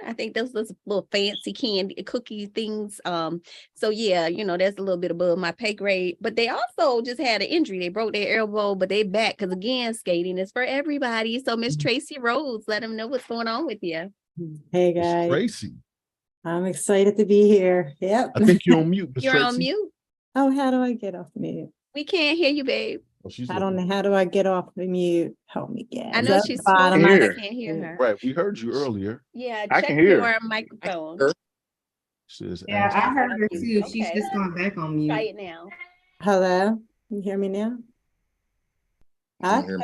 I think those little fancy candy cookie things. So yeah, that's a little bit above my pay grade. But they also just had an injury. They broke their elbow, but they back because again, skating is for everybody. So Miss Tracy Rhodes, let them know what's going on with you. Hey guys. Tracy. I'm excited to be here. Yep. I think you're on mute. You're Tracy. on mute. Oh, how do I get off mute? We can't hear you, babe. I don't know. How do I get off the mute? Help me get. I know she's bottom. I can't hear her. Right. We heard you earlier. Yeah. I can hear your microphone. Yeah, I heard her too. She's just going back on mute. Try it now. Hello. You hear me now? Okay.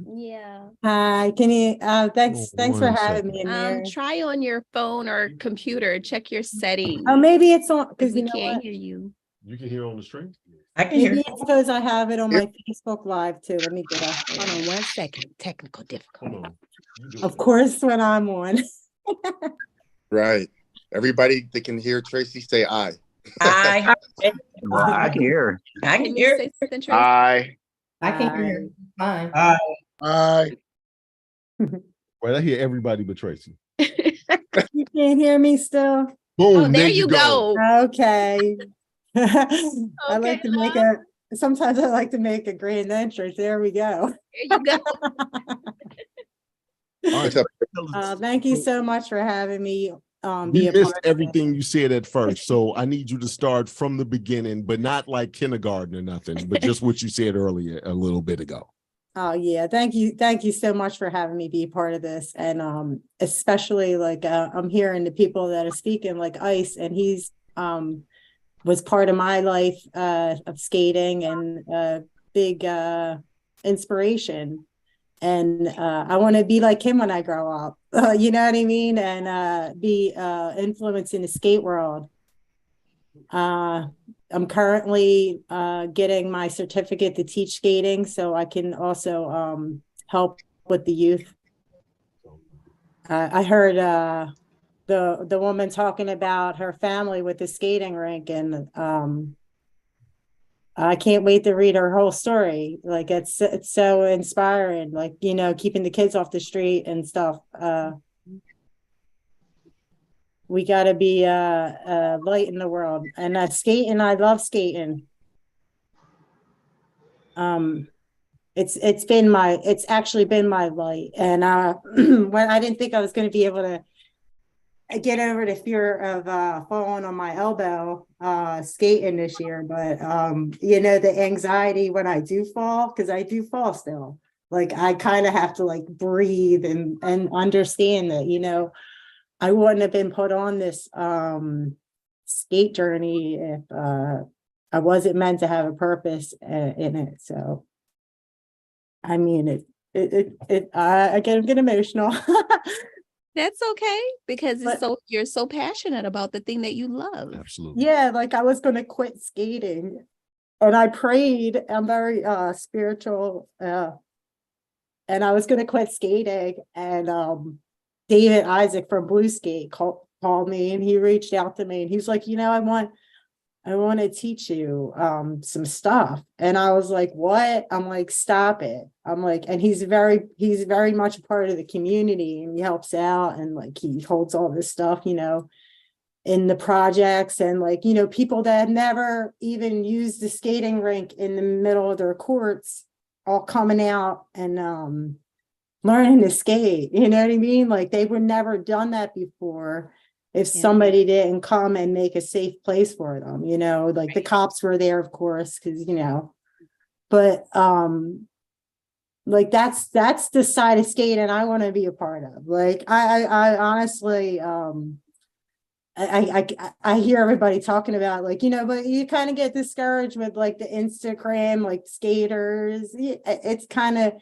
Yeah. Hi. Can you? Thanks for having me in here. Try on your phone or computer. Check your settings. Oh, maybe it's on because we can't hear you. You can hear on the stream. I can hear. I suppose I have it on my Facebook Live too. Let me get off. Hold on 1 second. Technical difficulty. Of course, when I'm on. Right. Everybody that can hear Tracy say "I." I can hear. I can hear. I can hear. Fine. I. Right, I hear everybody but Tracy. You can't hear me still? Boom. Oh, there you go. Okay. I like to make sometimes I like to make a grand entrance. There we go. There you go. All right. Thank you so much for having me. We missed everything you said at first, so I need you to start from the beginning, but not like kindergarten or nothing, but just what you said earlier a little bit ago. Oh yeah, thank you so much for having me be a part of this, and especially like I'm hearing the people that are speaking like Ice, and he's was part of my life of skating and a big inspiration. And I want to be like him when I grow up, you know what I mean? And be influenced in the skate world. I'm currently getting my certificate to teach skating, so I can also help with the youth. I heard the woman talking about her family with the skating rink, and I can't wait to read her whole story. Like it's so inspiring, like, you know, keeping the kids off the street and stuff. We got to be light in the world. And skating, I love skating. It's actually been my light. And when I didn't think I was going to be able to get over the fear of falling on my elbow skating this year, but you know, the anxiety when I do fall, because I do fall still. Like I kind of have to like breathe and understand that, you know, I wouldn't have been put on this skate journey if I wasn't meant to have a purpose in it. So, I mean, I get emotional. That's okay, because you're so passionate about the thing that you love. Absolutely. Yeah, like I was going to quit skating, and I prayed. I'm very spiritual, and I was going to quit skating, and David Isaac from Blue Skate called me, and he reached out to me, and he's like, you know, I want to teach you some stuff. And I was like, what? I'm like, stop it. I'm like, and he's very much a part of the community, and he helps out, and like he holds all this stuff, you know, in the projects, and like, you know, people that have never even used the skating rink in the middle of their courts all coming out and learning to skate, you know what I mean? Like they were never done that before if somebody didn't come and make a safe place for them, you know, like the cops were there, of course, because, you know, but like that's the side of skating I want to be a part of. Like I honestly I hear everybody talking about, like, you know, but you kind of get discouraged with like the Instagram, like skaters. It's kind of,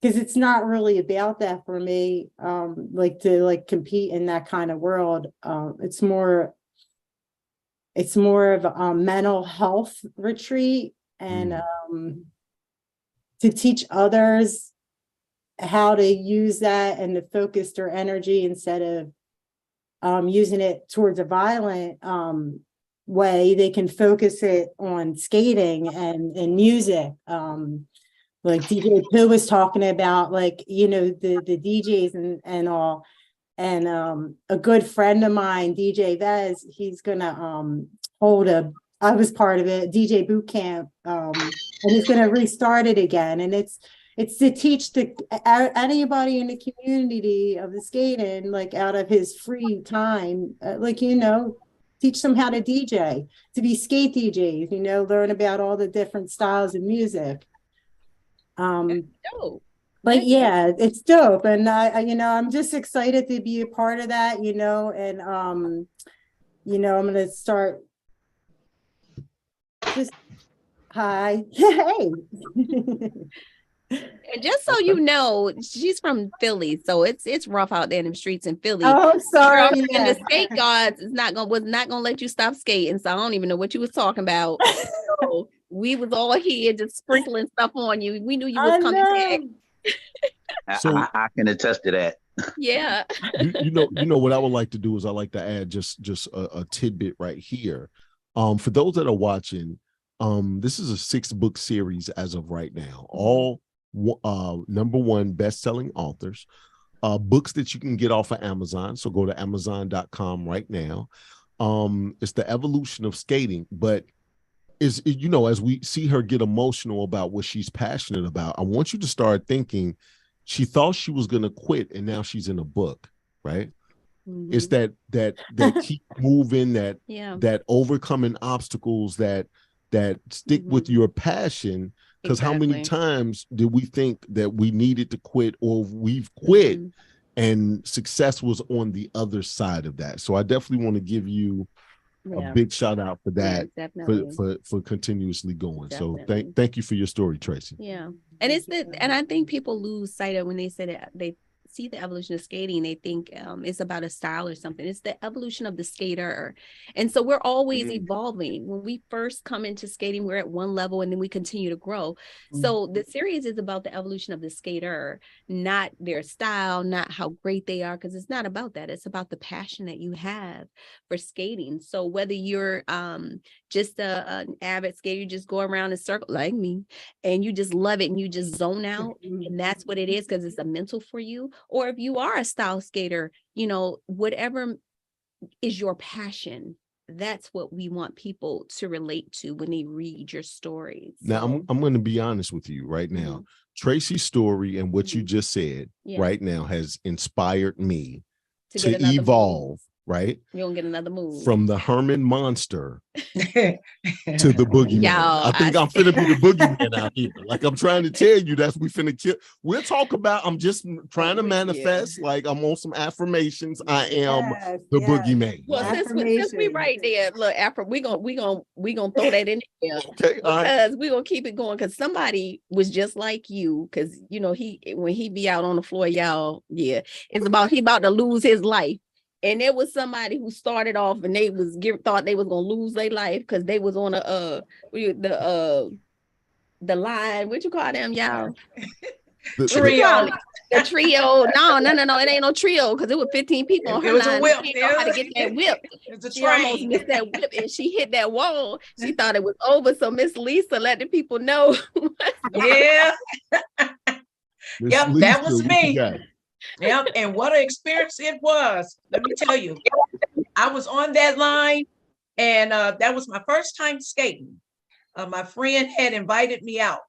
because it's not really about that for me, like to like compete in that kind of world. It's more of a mental health retreat, and to teach others how to use that and to focus their energy instead of using it towards a violent way. They can focus it on skating and music. Like DJ Pooh was talking about, like, you know, the DJs and all. And a good friend of mine, DJ Vez, he's gonna hold I was part of it, DJ boot camp, and he's gonna restart it again. And it's to teach anybody in the community of the skating, like out of his free time, like, you know, teach them how to DJ, to be skate DJs, you know, learn about all the different styles of music. Dope. But yeah, it's dope. And I, you know, I'm just excited to be a part of that, you know, and you know, I'm gonna start just hi. Hey. And just so you know, she's from Philly, so it's rough out there in the streets in Philly. Oh, sorry. And the skate gods was not gonna let you stop skating, so I don't even know what you was talking about. So we was all here just sprinkling stuff on you. We knew you was coming back. So I can attest to that. Yeah. you know what I would like to do is I like to add just a tidbit right here. For those that are watching, this is a 6-book series as of right now. All #1 best-selling authors, books that you can get off of Amazon. So go to Amazon.com right now. It's the evolution of skating, but you know, as we see her get emotional about what she's passionate about, I want you to start thinking she thought she was going to quit and now she's in a book, right? Mm-hmm. It's that keep moving, that overcoming obstacles, that stick with your passion. Because how many times did we think that we needed to quit, or we've quit and success was on the other side of that? So I definitely want to give you a big shout out for that, definitely. for continuously going. So Definitely. thank you for your story, Tracy. Yeah. And I think people lose sight of when they say that they see the evolution of skating, they think it's about a style or something. It's the evolution of the skater. And so we're always evolving. When we first come into skating, we're at one level and then we continue to grow. So the series is about the evolution of the skater, not their style, not how great they are, because it's not about that. It's about the passion that you have for skating. So whether you're just an avid skater, you just go around in circle like me, and you just love it and you just zone out, and that's what it is, because it's a mental for you. Or if you are a style skater, you know, whatever is your passion, that's what we want people to relate to when they read your stories. Now, I'm going to be honest with you right now. Tracy's story and what you just said right now has inspired me to evolve. Right? You don't get another move from the Herman monster to the boogeyman. I think I'm finna be the boogeyman out here. Like I'm trying to tell you, that's we finna kill. We'll talk about. I'm just trying to manifest. Like I'm on some affirmations. I am the boogeyman. Well, since we right there, look, we gonna throw that in there. Okay, because we gonna keep it going. Because somebody was just like you. Because you know when he be out on the floor, y'all, it's about he about to lose his life. And there was somebody who started off and they thought they was gonna lose their life because they was on the line. What you call them, y'all? The trio. The trio. No, it ain't no trio because it was 15 people on her it was line. A whip. She didn't know how to get that whip. It was a she almost missed that whip and she hit that wall. She thought it was over. So Miss Lisa let the people know. Yeah. Yep, Lisa, that was me. Yep, and what an experience it was. Let me tell you, I was on that line, and that was my first time skating. My friend had invited me out,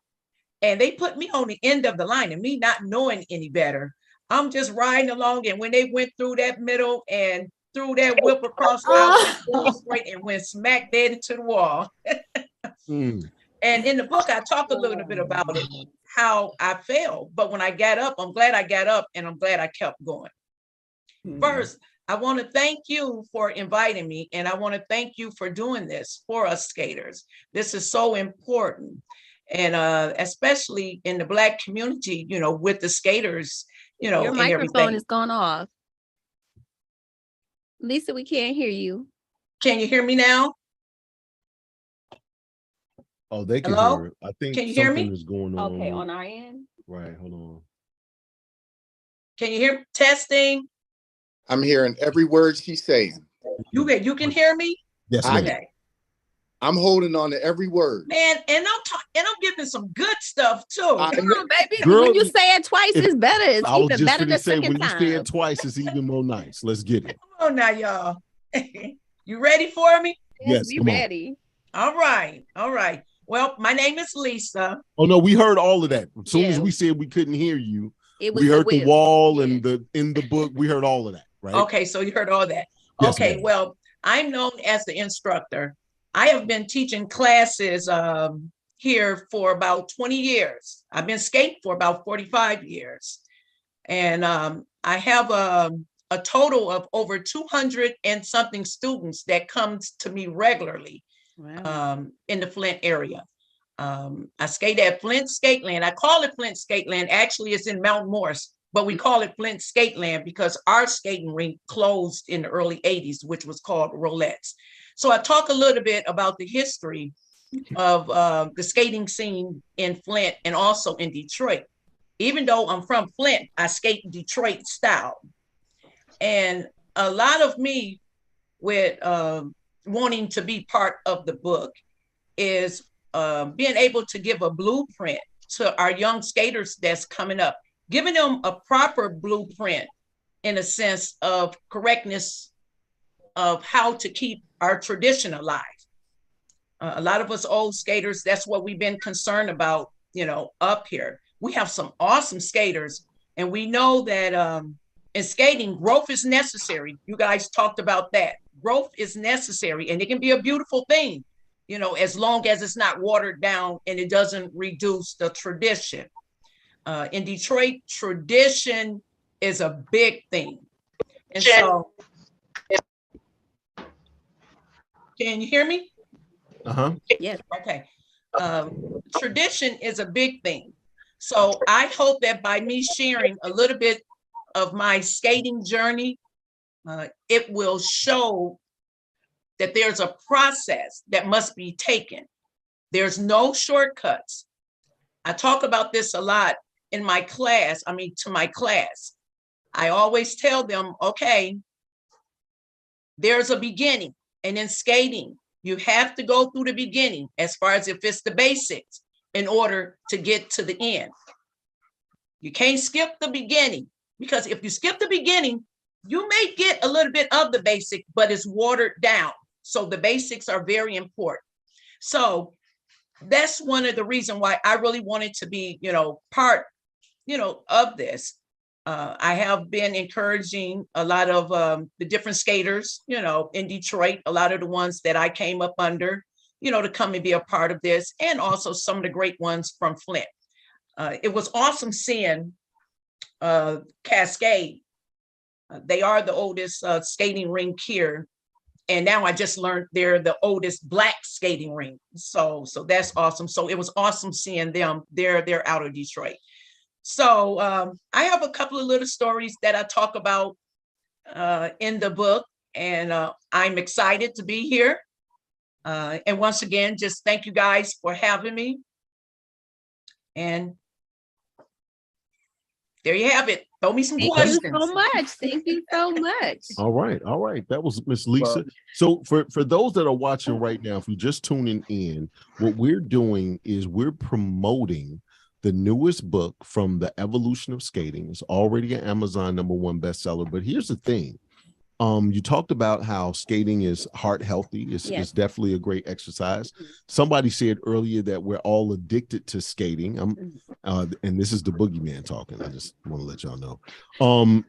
and they put me on the end of the line, and me not knowing any better, I'm just riding along, and when they went through that middle and threw that whip across, I went straight and went smack dead into the wall. And in the book, I talk a little bit about it, how I fell. But when I got up, I'm glad I got up and I'm glad I kept going. First, I want to thank you for inviting me. And I want to thank you for doing this for us skaters. This is so important. And especially in the Black community, you know, with the skaters, you know, your microphone is gone off. Lisa, we can't hear you. Can you hear me now? Oh, they can Hello? hear it. I think can you hear something me? is going on. Okay, on our end. Right, hold on. Can you hear testing? I'm hearing every word she's saying. You can hear me? Yes, okay. I'm holding on to every word. Man, and I'm giving some good stuff too. Baby, when you say it twice, it's better. It's I was even just better the say second when time. you say it twice, it's even more nice. Let's get it. Come on now, y'all. You ready for me? Yes, we come ready. On. All right. Well, my name is Lisa. Oh no, we heard all of that. As soon as we said we couldn't hear you, we heard the wall and in the book. We heard all of that, right? Okay, so you heard all that. Yes, okay, well, I'm known as the instructor. I have been teaching classes here for about 20 years. I've been skating for about 45 years. And I have a total of over 200 and something students that comes to me regularly. Wow. In the Flint area. I skate at Flint Skateland. I call it Flint Skateland. Actually, it's in Mount Morris, but we call it Flint Skateland because our skating rink closed in the early 80s, which was called Rolettes. So I talk a little bit about the history of the skating scene in Flint and also in Detroit. Even though I'm from Flint, I skate Detroit style. And a lot of me with wanting to be part of the book is being able to give a blueprint to our young skaters that's coming up, giving them a proper blueprint in a sense of correctness of how to keep our tradition alive. A lot of us old skaters, that's what we've been concerned about, you know, up here. We have some awesome skaters, and we know that in skating, growth is necessary. You guys talked about that. Growth is necessary, and it can be a beautiful thing, you know, as long as it's not watered down and it doesn't reduce the tradition. In Detroit, tradition is a big thing. And so, Can you hear me? Uh-huh. Yes. Okay. Tradition is a big thing. So I hope that by me sharing a little bit of my skating journey, it will show that there's a process that must be taken. There's no shortcuts. I talk about this a lot in my class, to my class. I always tell them, okay, there's a beginning. And in skating, you have to go through the beginning as far as if it's the basics in order to get to the end. You can't skip the beginning, because if you skip the beginning, you may get a little bit of the basic, but it's watered down. So the basics are very important. So that's one of the reasons why I really wanted to be, part, of this. I have been encouraging a lot of the different skaters, in Detroit, a lot of the ones that I came up under, to come and be a part of this, and also some of the great ones from Flint. It was awesome seeing Cascade. They are the oldest skating rink here. And now I just learned they're the oldest Black skating rink. So that's awesome. So it was awesome seeing them. They're out of Detroit. So I have a couple of little stories that I talk about in the book, and I'm excited to be here. And once again, just thank you guys for having me. And there you have it. Throw me some questions. Thank you so much. Thank you so much. All right. That was Miss Lisa. So for those that are watching right now, if you're just tuning in, what we're doing is we're promoting the newest book from The Evolution of Skating. It's already an Amazon #1 bestseller. But here's the thing. You talked about how skating is heart healthy. It's definitely a great exercise. Somebody said earlier that we're all addicted to skating. And this is the boogeyman talking. I just want to let y'all know.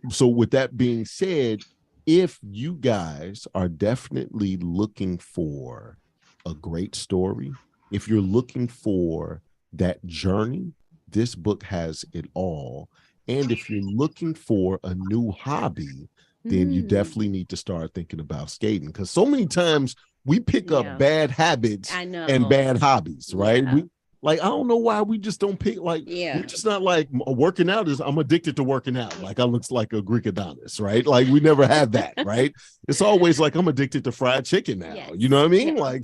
So with that being said, if you guys are definitely looking for a great story, if you're looking for that journey, this book has it all. And if you're looking for a new hobby, then you definitely need to start thinking about skating, because so many times we pick up bad habits and bad hobbies, right? I don't know why we just don't pick, we're just not like working out is, I'm addicted to working out. Like I looks like a Greek Adonis, right? Like we never have that, right? It's always like I'm addicted to fried chicken now. You know what I mean?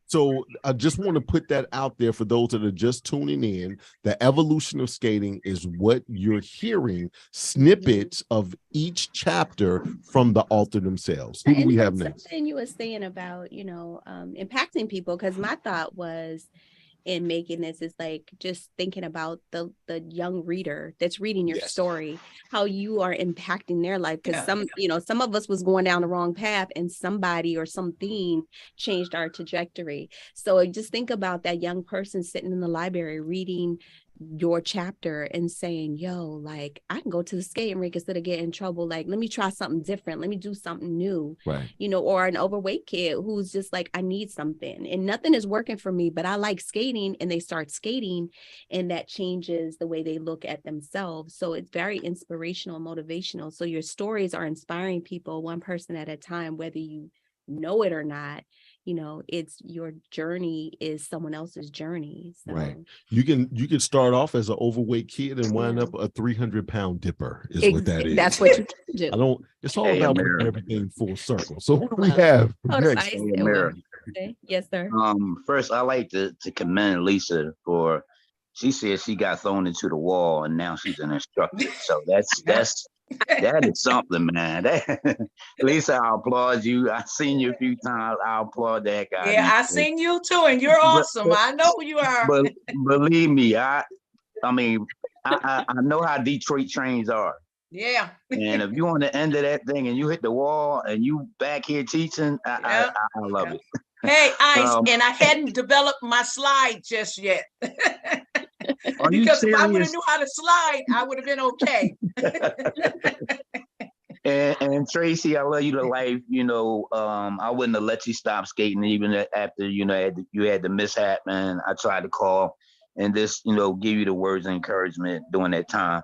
So I just want to put that out there for those that are just tuning in. The Evolution of Skating is what you're hearing, snippets of each chapter from the author themselves. Who do we have next? Something you were saying about, impacting people, because my thought was in making this is like just thinking about the young reader that's reading your story, how you are impacting their life, because some of us was going down the wrong path and somebody or something changed our trajectory. So just think about that young person sitting in the library reading your chapter and saying, yo, like I can go to the skating rink instead of getting in trouble. Like, let me try something different. Let me do something new, right? Or an overweight kid who's just like, I need something and nothing is working for me, but I like skating, and they start skating and that changes the way they look at themselves. So it's very inspirational, motivational. So your stories are inspiring people one person at a time, whether you know it or not. It's your journey is someone else's journey. So. Right. You can start off as an overweight kid and wind up a 300-pound dipper is what that is. That's what you do. It's all about bringing everything full circle. So who do we have next? Yes, sir. First, I like to commend Lisa for, she said she got thrown into the wall and now she's an instructor. So that is something, man. Lisa, I applaud you. I've seen you a few times. I applaud that guy. Yeah, I seen you too, and you're awesome. I know who you are. But believe me, I know how Detroit trains are. Yeah. And if you on the end of that thing and you hit the wall and you back here teaching, I love it. Hey, Ice, and I hadn't developed my slide just yet. Because if I would have knew how to slide, I would have been okay. and Tracy, I love you to life. I wouldn't have let you stop skating even after you had the mishap, man. I tried to call and just give you the words of encouragement during that time.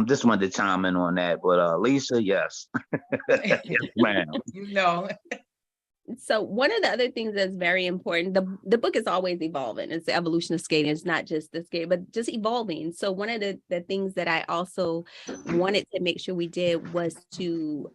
Just wanted to chime in on that, but Lisa, yes, yes, ma'am. So one of the other things that's very important, the book is always evolving. It's the evolution of skating. It's not just the skate, but just evolving. So one of the things that I also wanted to make sure we did was to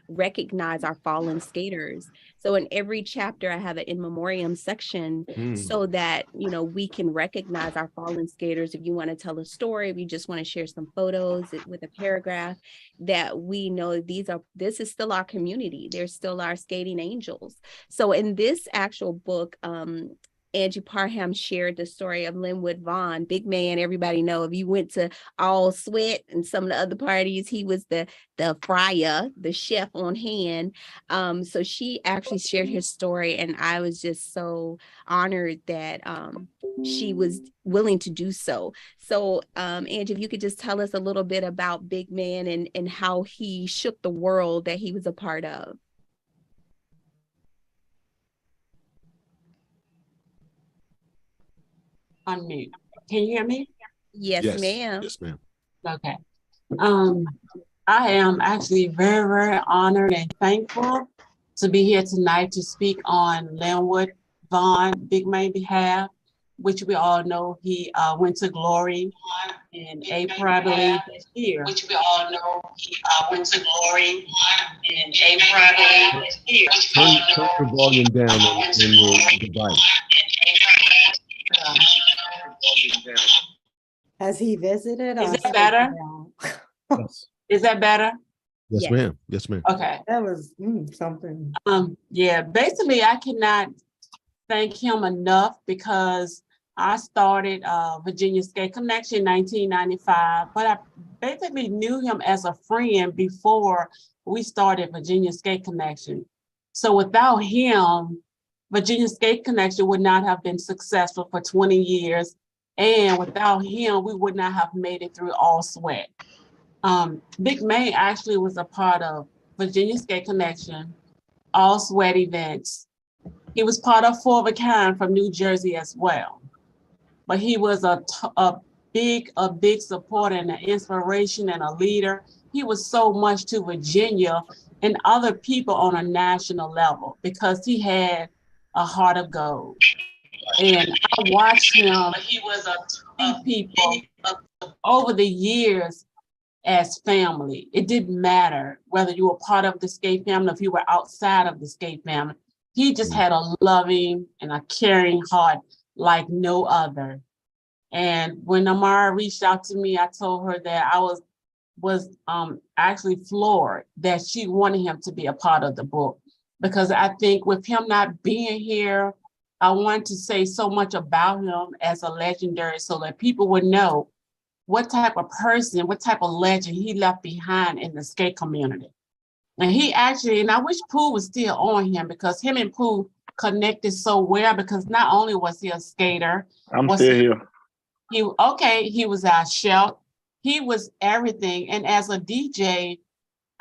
recognize our fallen skaters. So in every chapter, I have an in memoriam section so that, you know, we can recognize our fallen skaters. If you want to tell a story, if you just want to share some photos with a paragraph, that we know this is still our community. They're still our skating angels. So in this actual book, Angie Parham shared the story of Linwood Vaughn, big man. Everybody know if you went to All Sweat and some of the other parties, he was the fryer, the chef on hand. So she actually shared his story, and I was just so honored that she was willing to do so. So Angie, if you could just tell us a little bit about Big Man and how he shook the world that he was a part of. Unmute. Can you hear me? Yes, ma'am. Yes, ma'am. Okay. I am actually very, very honored and thankful to be here tonight to speak on Linwood Vaughn, Big Man behalf, which we all know he went to glory in April, I believe, this year. Turn the volume down on your device. Has he visited? Is that better? Yes. Is that better? Yes, ma'am. Yes, ma'am. Okay. That was something. Yeah, basically I cannot thank him enough because I started Virginia Skate Connection in 1995, but I basically knew him as a friend before we started Virginia Skate Connection. So without him, Virginia Skate Connection would not have been successful for 20 years. And without him, we would not have made it through All Sweat. Big Man actually was a part of Virginia Skate Connection, All Sweat events. He was part of Four of a Kind from New Jersey as well. But he was a big supporter and an inspiration and a leader. He was so much to Virginia and other people on a national level because he had a heart of gold. And I watched him see people over the years as family. It didn't matter whether you were part of the skate family, if you were outside of the skate family. He just had a loving and a caring heart like no other. And when Amara reached out to me, I told her that I was actually floored that she wanted him to be a part of the book. Because I think with him not being here, I wanted to say so much about him as a legendary so that people would know what type of person, what type of legend he left behind in the skate community. And he actually, and I wish Pooh was still on him because him and Pooh connected so well because not only was he a skater. I'm still here. He was our chef. He was everything. And as a DJ,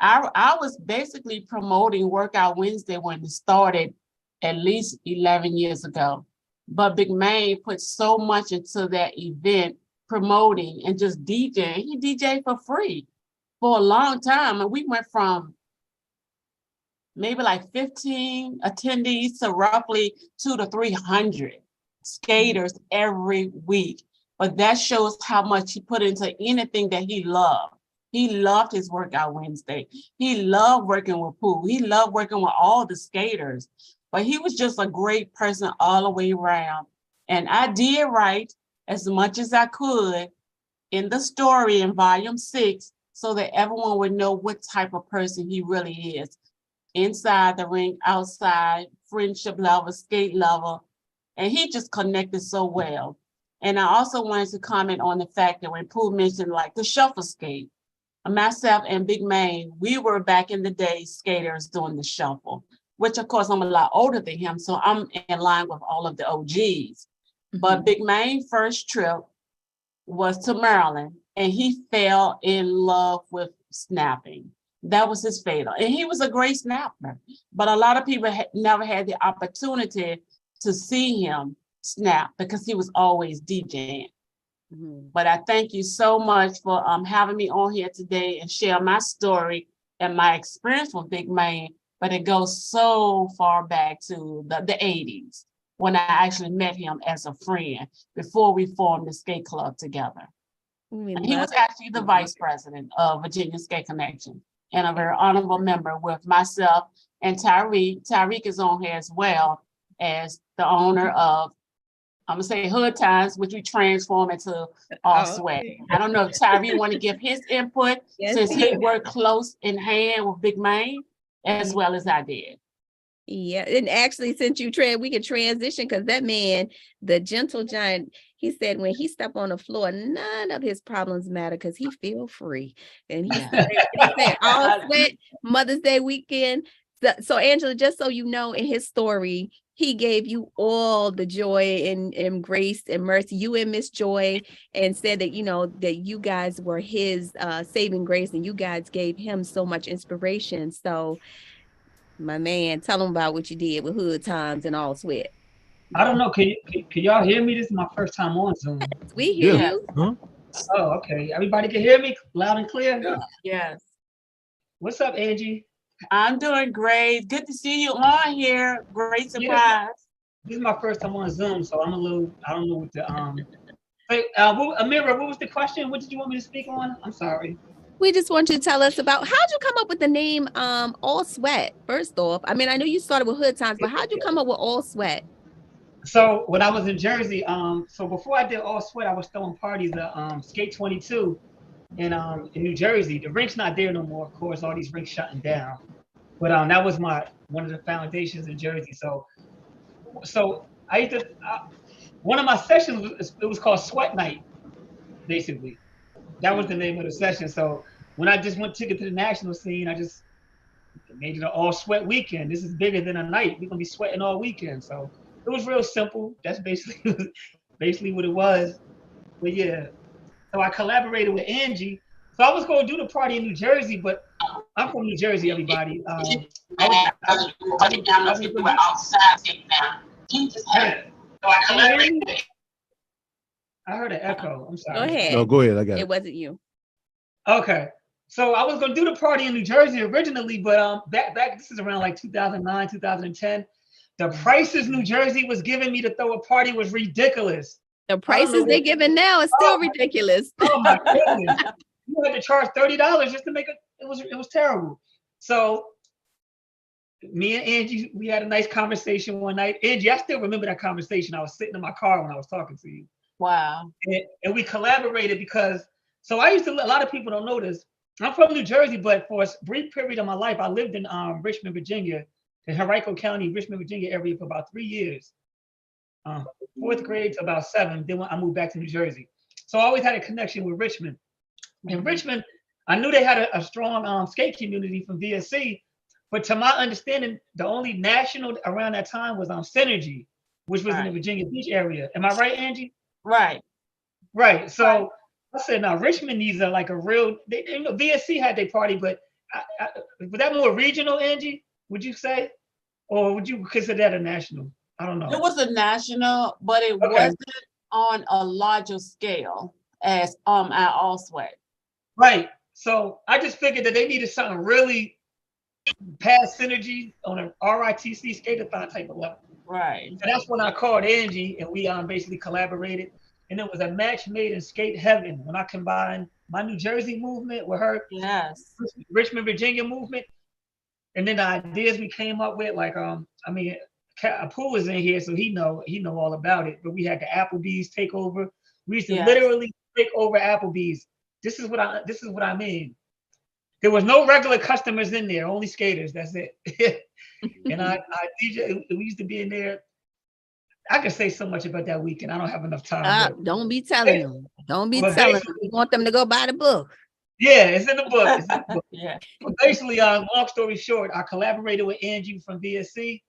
I was basically promoting Workout Wednesday when it started at least 11 years ago. But Big Man put so much into that event, promoting and just DJing. He DJed for free for a long time. And we went from maybe like 15 attendees to roughly 200 to 300 skaters every week. But that shows how much he put into anything that he loved. He loved his Workout Wednesday. He loved working with Pooh. He loved working with all the skaters. But he was just a great person all the way around. And I did write as much as I could in the story in volume 6 so that everyone would know what type of person he really is. Inside the ring, outside, friendship level, skate level. And he just connected so well. And I also wanted to comment on the fact that when Pooh mentioned like the shuffle skate, myself and Big Man, we were back in the day skaters doing the shuffle, which of course I'm a lot older than him. So I'm in line with all of the OGs. But Big Man's first trip was to Maryland and he fell in love with snapping. That was his fatal. And he was a great snapper. But a lot of people never had the opportunity to see him snap because he was always DJing. But I thank you so much for having me on here today and share my story and my experience with Big Man, but it goes so far back to the 80s when I actually met him as a friend before we formed the skate club together. And he was actually the vice president of Virginia Skate Connection and a very honorable member with myself and Tyreek. Tyreek is on here as well as the owner of, I'm gonna say Hood Times, which we transform into All Sweat. I don't know if Tyreek want to give his input since he worked close in hand with Big Mane as well as I did. Yeah, and actually, since you we can transition because that man, the gentle giant, he said when he stepped on the floor, none of his problems matter because he feel free. And he said, All Sweat, Mother's Day weekend. So Angela, just so you know, in his story, he gave you all the joy and grace and mercy, you and Miss Joy, and said that, you know, that you guys were his saving grace and you guys gave him so much inspiration. So my man, tell him about what you did with Hood Times and All Sweat. I don't know. Can y'all hear me? This is my first time on Zoom. We hear you. Huh? Oh, okay. Everybody can hear me loud and clear? Yes. What's up, Angie? I'm doing great. Good to see you on here. Great surprise. Yeah, this is my first time on Zoom, so I'm a little, I don't know what the, Wait, Amira, what was the question? What did you want me to speak on? I'm sorry. We just want you to tell us about how'd you come up with the name All Sweat, first off. I mean, I know you started with Hood Times, but how'd you come up with All Sweat? So when I was in Jersey, so before I did All Sweat, I was throwing parties at Skate 22 in New Jersey. The rink's not there no more, of course, all these rinks shutting down. But that was one of the foundations in Jersey. So I used to, one of my sessions, it was called Sweat Night, basically. That was the name of the session. So when I just took it to the national scene, I just made it an all sweat weekend. This is bigger than a night. We're gonna be sweating all weekend. So it was real simple. That's basically what it was. But yeah, so I collaborated with Angie. So I was gonna do the party in New Jersey, but I'm from New Jersey, everybody. I heard an echo. I'm sorry. Go ahead. No, go ahead. I got it. It wasn't you. Okay. So I was gonna do the party in New Jersey originally, but back this is around like 2009, 2010. The prices New Jersey was giving me to throw a party was ridiculous. The prices they're giving now is still ridiculous. Oh my goodness. You had to charge $30 just to make it was terrible. So me and Angie, we had a nice conversation one night. Angie, I still remember that conversation. I was sitting in my car when I was talking to you. Wow. And we collaborated because, so I used to, a lot of people don't know this. I'm from New Jersey, but for a brief period of my life, I lived in Richmond, Virginia, in Henrico County, Richmond, Virginia area for about 3 years. 4th grade to about 7, then I moved back to New Jersey. So I always had a connection with Richmond. In Richmond, I knew they had a strong skate community from VSC, but to my understanding, the only national around that time was Synergy, which was in the Virginia Beach area. Am I right, Angie? Right. Right. So I said, now Richmond needs like a real, VSC had their party, but was that more regional, Angie, would you say? Or would you consider that a national? I don't know. It was a national, but it wasn't on a larger scale as our All Sweat. Right. So I just figured that they needed something really past Synergy on a RITC skate-a-thon type of level. Right. And that's when I called Angie and we basically collaborated. And it was a match made in skate heaven when I combined my New Jersey movement with her Richmond, Virginia movement. And then the ideas we came up with, like, Apu is in here, so he know all about it. But we had the Applebee's takeover. We used to literally take over Applebee's. This is what I mean. There was no regular customers in there, only skaters. That's it. And we used to be in there. I could say so much about that weekend. I don't have enough time. Don't be telling them. Don't be telling them. We want them to go buy the book. Yeah, it's in the book. It's in the book. Yeah. But basically, long story short, I collaborated with Angie from VSC,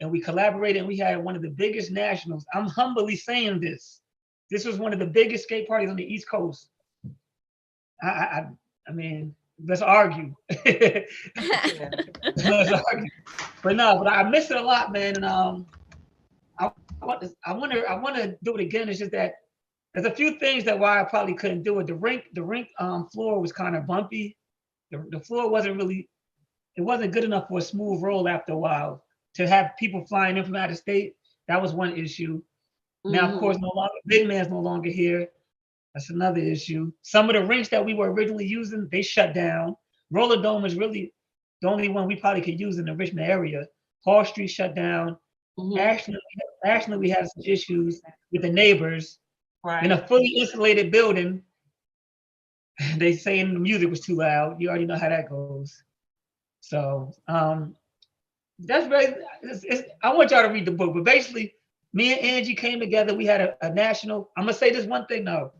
and we collaborated, and we had one of the biggest nationals. I'm humbly saying this. This was one of the biggest skate parties on the East Coast. I mean, let's argue. Let's argue. But I miss it a lot, man. And I want to do it again. It's just that there's a few things that why I probably couldn't do it. The rink floor was kind of bumpy. The floor wasn't really it wasn't good enough for a smooth roll after a while. To have people flying in from out of state, that was one issue. Now, of course, no longer Big Man's no longer here. That's another issue. Some of the rinks that we were originally using, they shut down. Roller Dome is really the only one we probably could use in the Richmond area. Hall Street shut down. Actually, we had some issues with the neighbors. In a fully insulated building, they saying the music was too loud. You already know how that goes. So that's very. I want y'all to read the book, but basically, me and Angie came together. We had a national. I'm gonna say this one thing though.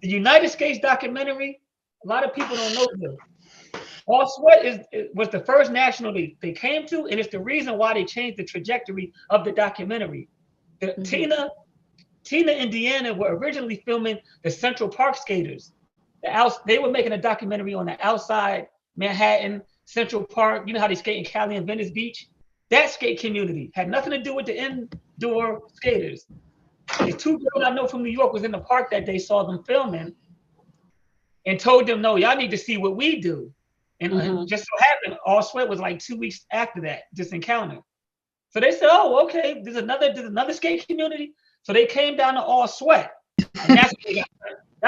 The United States documentary. A lot of people don't know this. All Sweat was the first national they came to, and it's the reason why they changed the trajectory of the documentary. Tina and Deanna were originally filming the Central Park skaters. They were making a documentary on the outside Manhattan, Central Park. You know how they skate in Cali and Venice Beach? That skate community had nothing to do with the indoor skaters. The two girls I know from New York was in the park that day, saw them filming, and told them, no, y'all need to see what we do. And just so happened, All Sweat was like 2 weeks after that, this encounter. So they said, oh, okay, there's another skate community. So they came down to All Sweat. And that's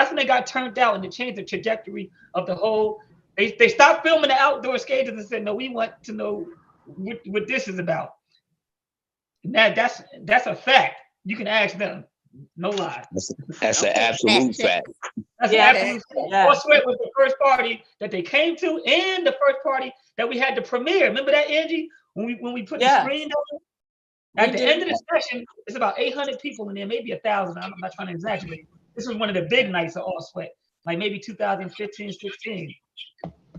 when they got turned out, and they changed the trajectory of the whole. They stopped filming the outdoor skaters and said, no, we want to know what this is about. And that's a fact. You can ask them. No lie. That's an absolute fact. That's an absolute fact. All Sweat was the first party that they came to, and the first party that we had to premiere. Remember that, Angie? When we put the screen down? At the end of the session, it's about 800 people in there, maybe 1,000. I'm not trying to exaggerate. This was one of the big nights of All Sweat, like maybe 2015, 16.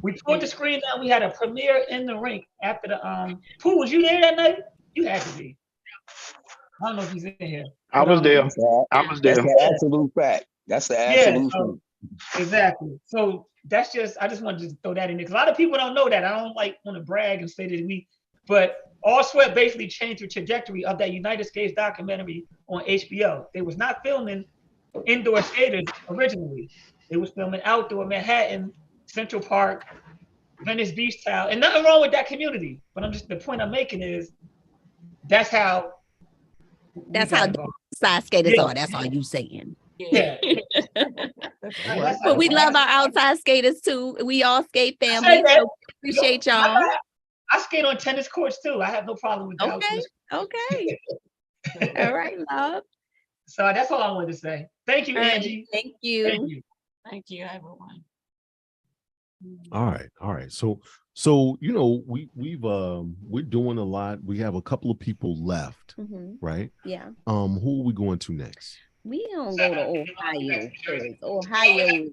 We put the screen down. We had a premiere in the rink after the Pooh, was you there that night? You had to be. I don't know if he's in here. I was there. That's the absolute fact. That's the absolute fact. Exactly. So that's I just wanted to throw that in there, because a lot of people don't know that. I don't want to brag and say that but All Sweat basically changed the trajectory of that United States documentary on HBO. They was not filming indoor skaters originally. They was filming outdoor Manhattan, Central Park, Venice Beach Town, and nothing wrong with that community. But the point I'm making is that's how side skaters are. That's all you saying. Yeah. But we love our outside skaters too. We all skate family. So appreciate y'all. I skate on tennis courts too. I have no problem with that. Okay. All right, love. So that's all I wanted to say. Thank you, Angie. Thank you. Thank you, everyone. All right. So we're doing a lot. We have a couple of people left, right? Yeah. Who are we going to next? We don't go to Ohio first. Ohio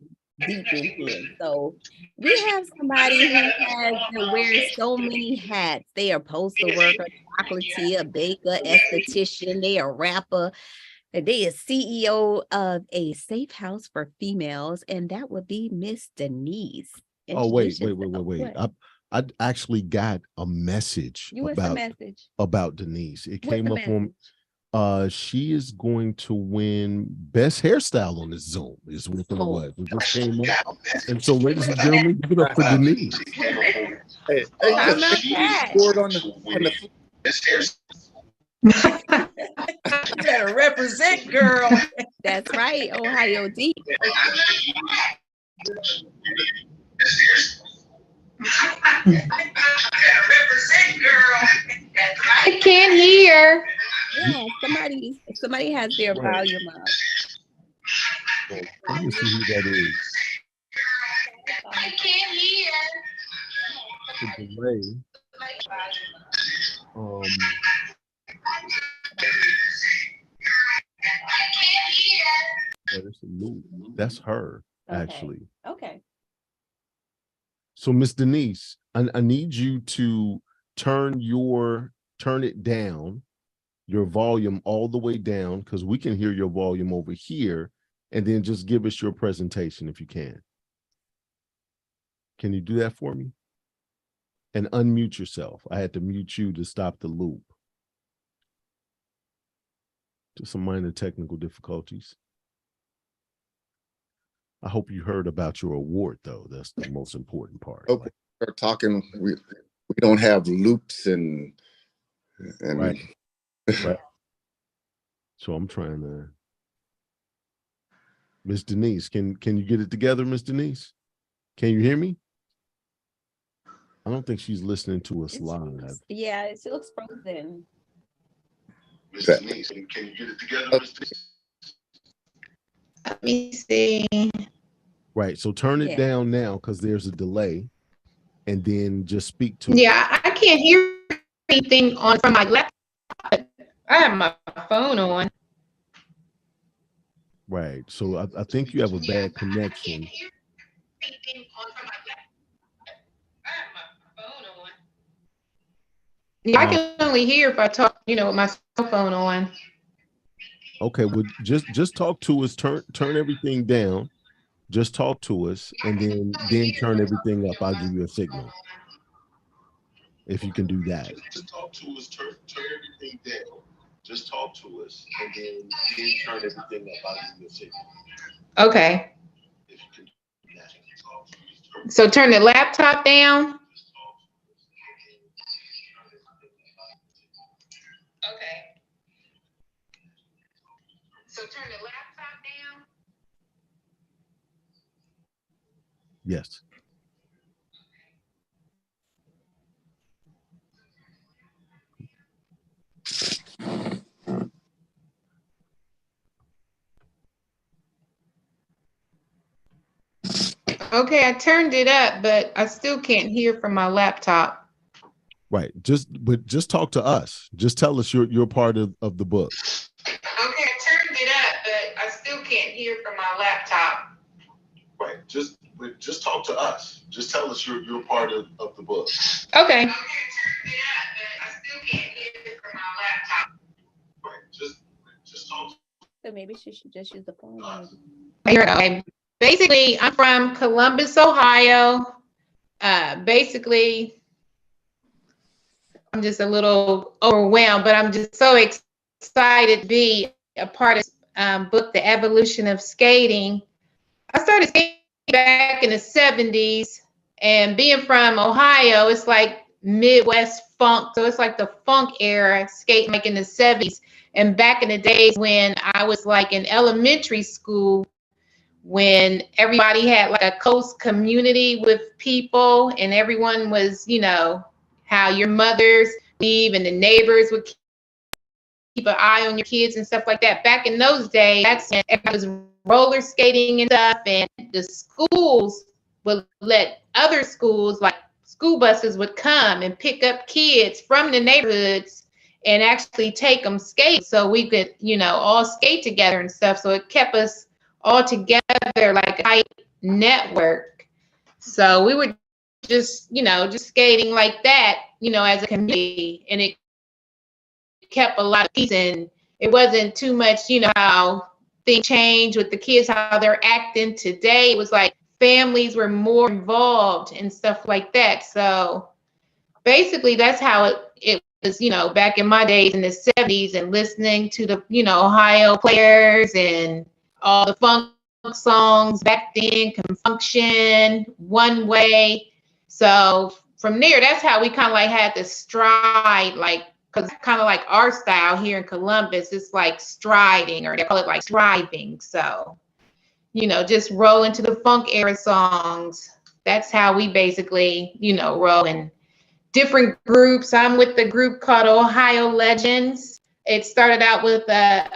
deep in here. So we have somebody who wears so many hats. They are postal worker, chocolatier, baker, esthetician, they are rapper. They are CEO of a safe house for females, and that would be Miss Denise. Oh, wait. I actually got a message about Denise. It came up on she is going to win best hairstyle on this Zoom, is what it was. It just came up. And so, ladies and gentlemen, give it up for Denise. Hey, scored on the You better represent, girl. That's right, Ohio deep. I can't hear. Yeah, somebody has their volume up. Let me see who that is. I can't hear. The delay. That's her, actually. Okay. So, Miss Denise, I need you to turn it down, your volume all the way down, because we can hear your volume over here, and then just give us your presentation if you can. Can you do that for me? And unmute yourself. I had to mute you to stop the loop. Just some minor technical difficulties. I hope you heard about your award, though. That's the most important part. Okay. start talking, we don't have loops and Right. Right. So I'm trying to. Miss Denise, can you get it together, Miss Denise? Can you hear me? I don't think she's listening to us live. Yeah, it looks frozen. Miss Denise, can you get it together, Miss Denise? Let me see. Right. So turn it Yeah. down now because there's a delay, and then just speak to it. Yeah, I can't hear anything from my laptop. I have my phone on. Right. So I think you have a bad connection. Yeah, I can only hear if I talk, with my cell phone on. Okay, well, just talk to us. Turn everything down. Just talk to us, and then turn everything up. I'll give you a signal if you can do that. Just talk to us. Turn everything down. Just talk to us, and then turn everything up. I'll give you a signal. Okay. So turn the laptop down. Okay. So turn the laptop down. Yes. Okay, I turned it up, but I still can't hear from my laptop. Right. Just talk to us. Just tell us you're part of the book. Okay, I turned it up, but I still can't hear from my laptop. Right. Just talk to us. Just tell us you're part of the book. Okay. Right. Just talk. So maybe she should just use the phone. Okay. Basically, I'm from Columbus, Ohio. Basically, I'm just a little overwhelmed, but I'm just so excited to be a part of this book, The Evolution of Skating. I started skating back in the 70s, and being from Ohio, it's like Midwest funk. So it's like the funk era, skating like in the 70s. And back in the days when I was like in elementary school, when everybody had like a close community with people and everyone was, how your mothers leave and the neighbors would keep an eye on your kids and stuff like that. Back in those days, that's when everybody was roller skating and stuff, and the schools would let other schools, like school buses, would come and pick up kids from the neighborhoods and actually take them skate so we could, all skate together and stuff. So it kept us all together like a tight network. So we were just skating like that, as a community, and it kept a lot of peace. And it wasn't too much, how things change with the kids, how they're acting today. It was like families were more involved and stuff like that. So basically that's how it was, back in my days in the 70s, and listening to the, Ohio players and all the funk songs back then, Confunction, One Way. So from there, that's how we kind of like had to stride, like, because kind of like our style here in Columbus, it's like striding, or they call it like striving. So, just roll into the funk era songs. That's how we basically, roll in different groups. I'm with the group called Ohio Legends. It started out with a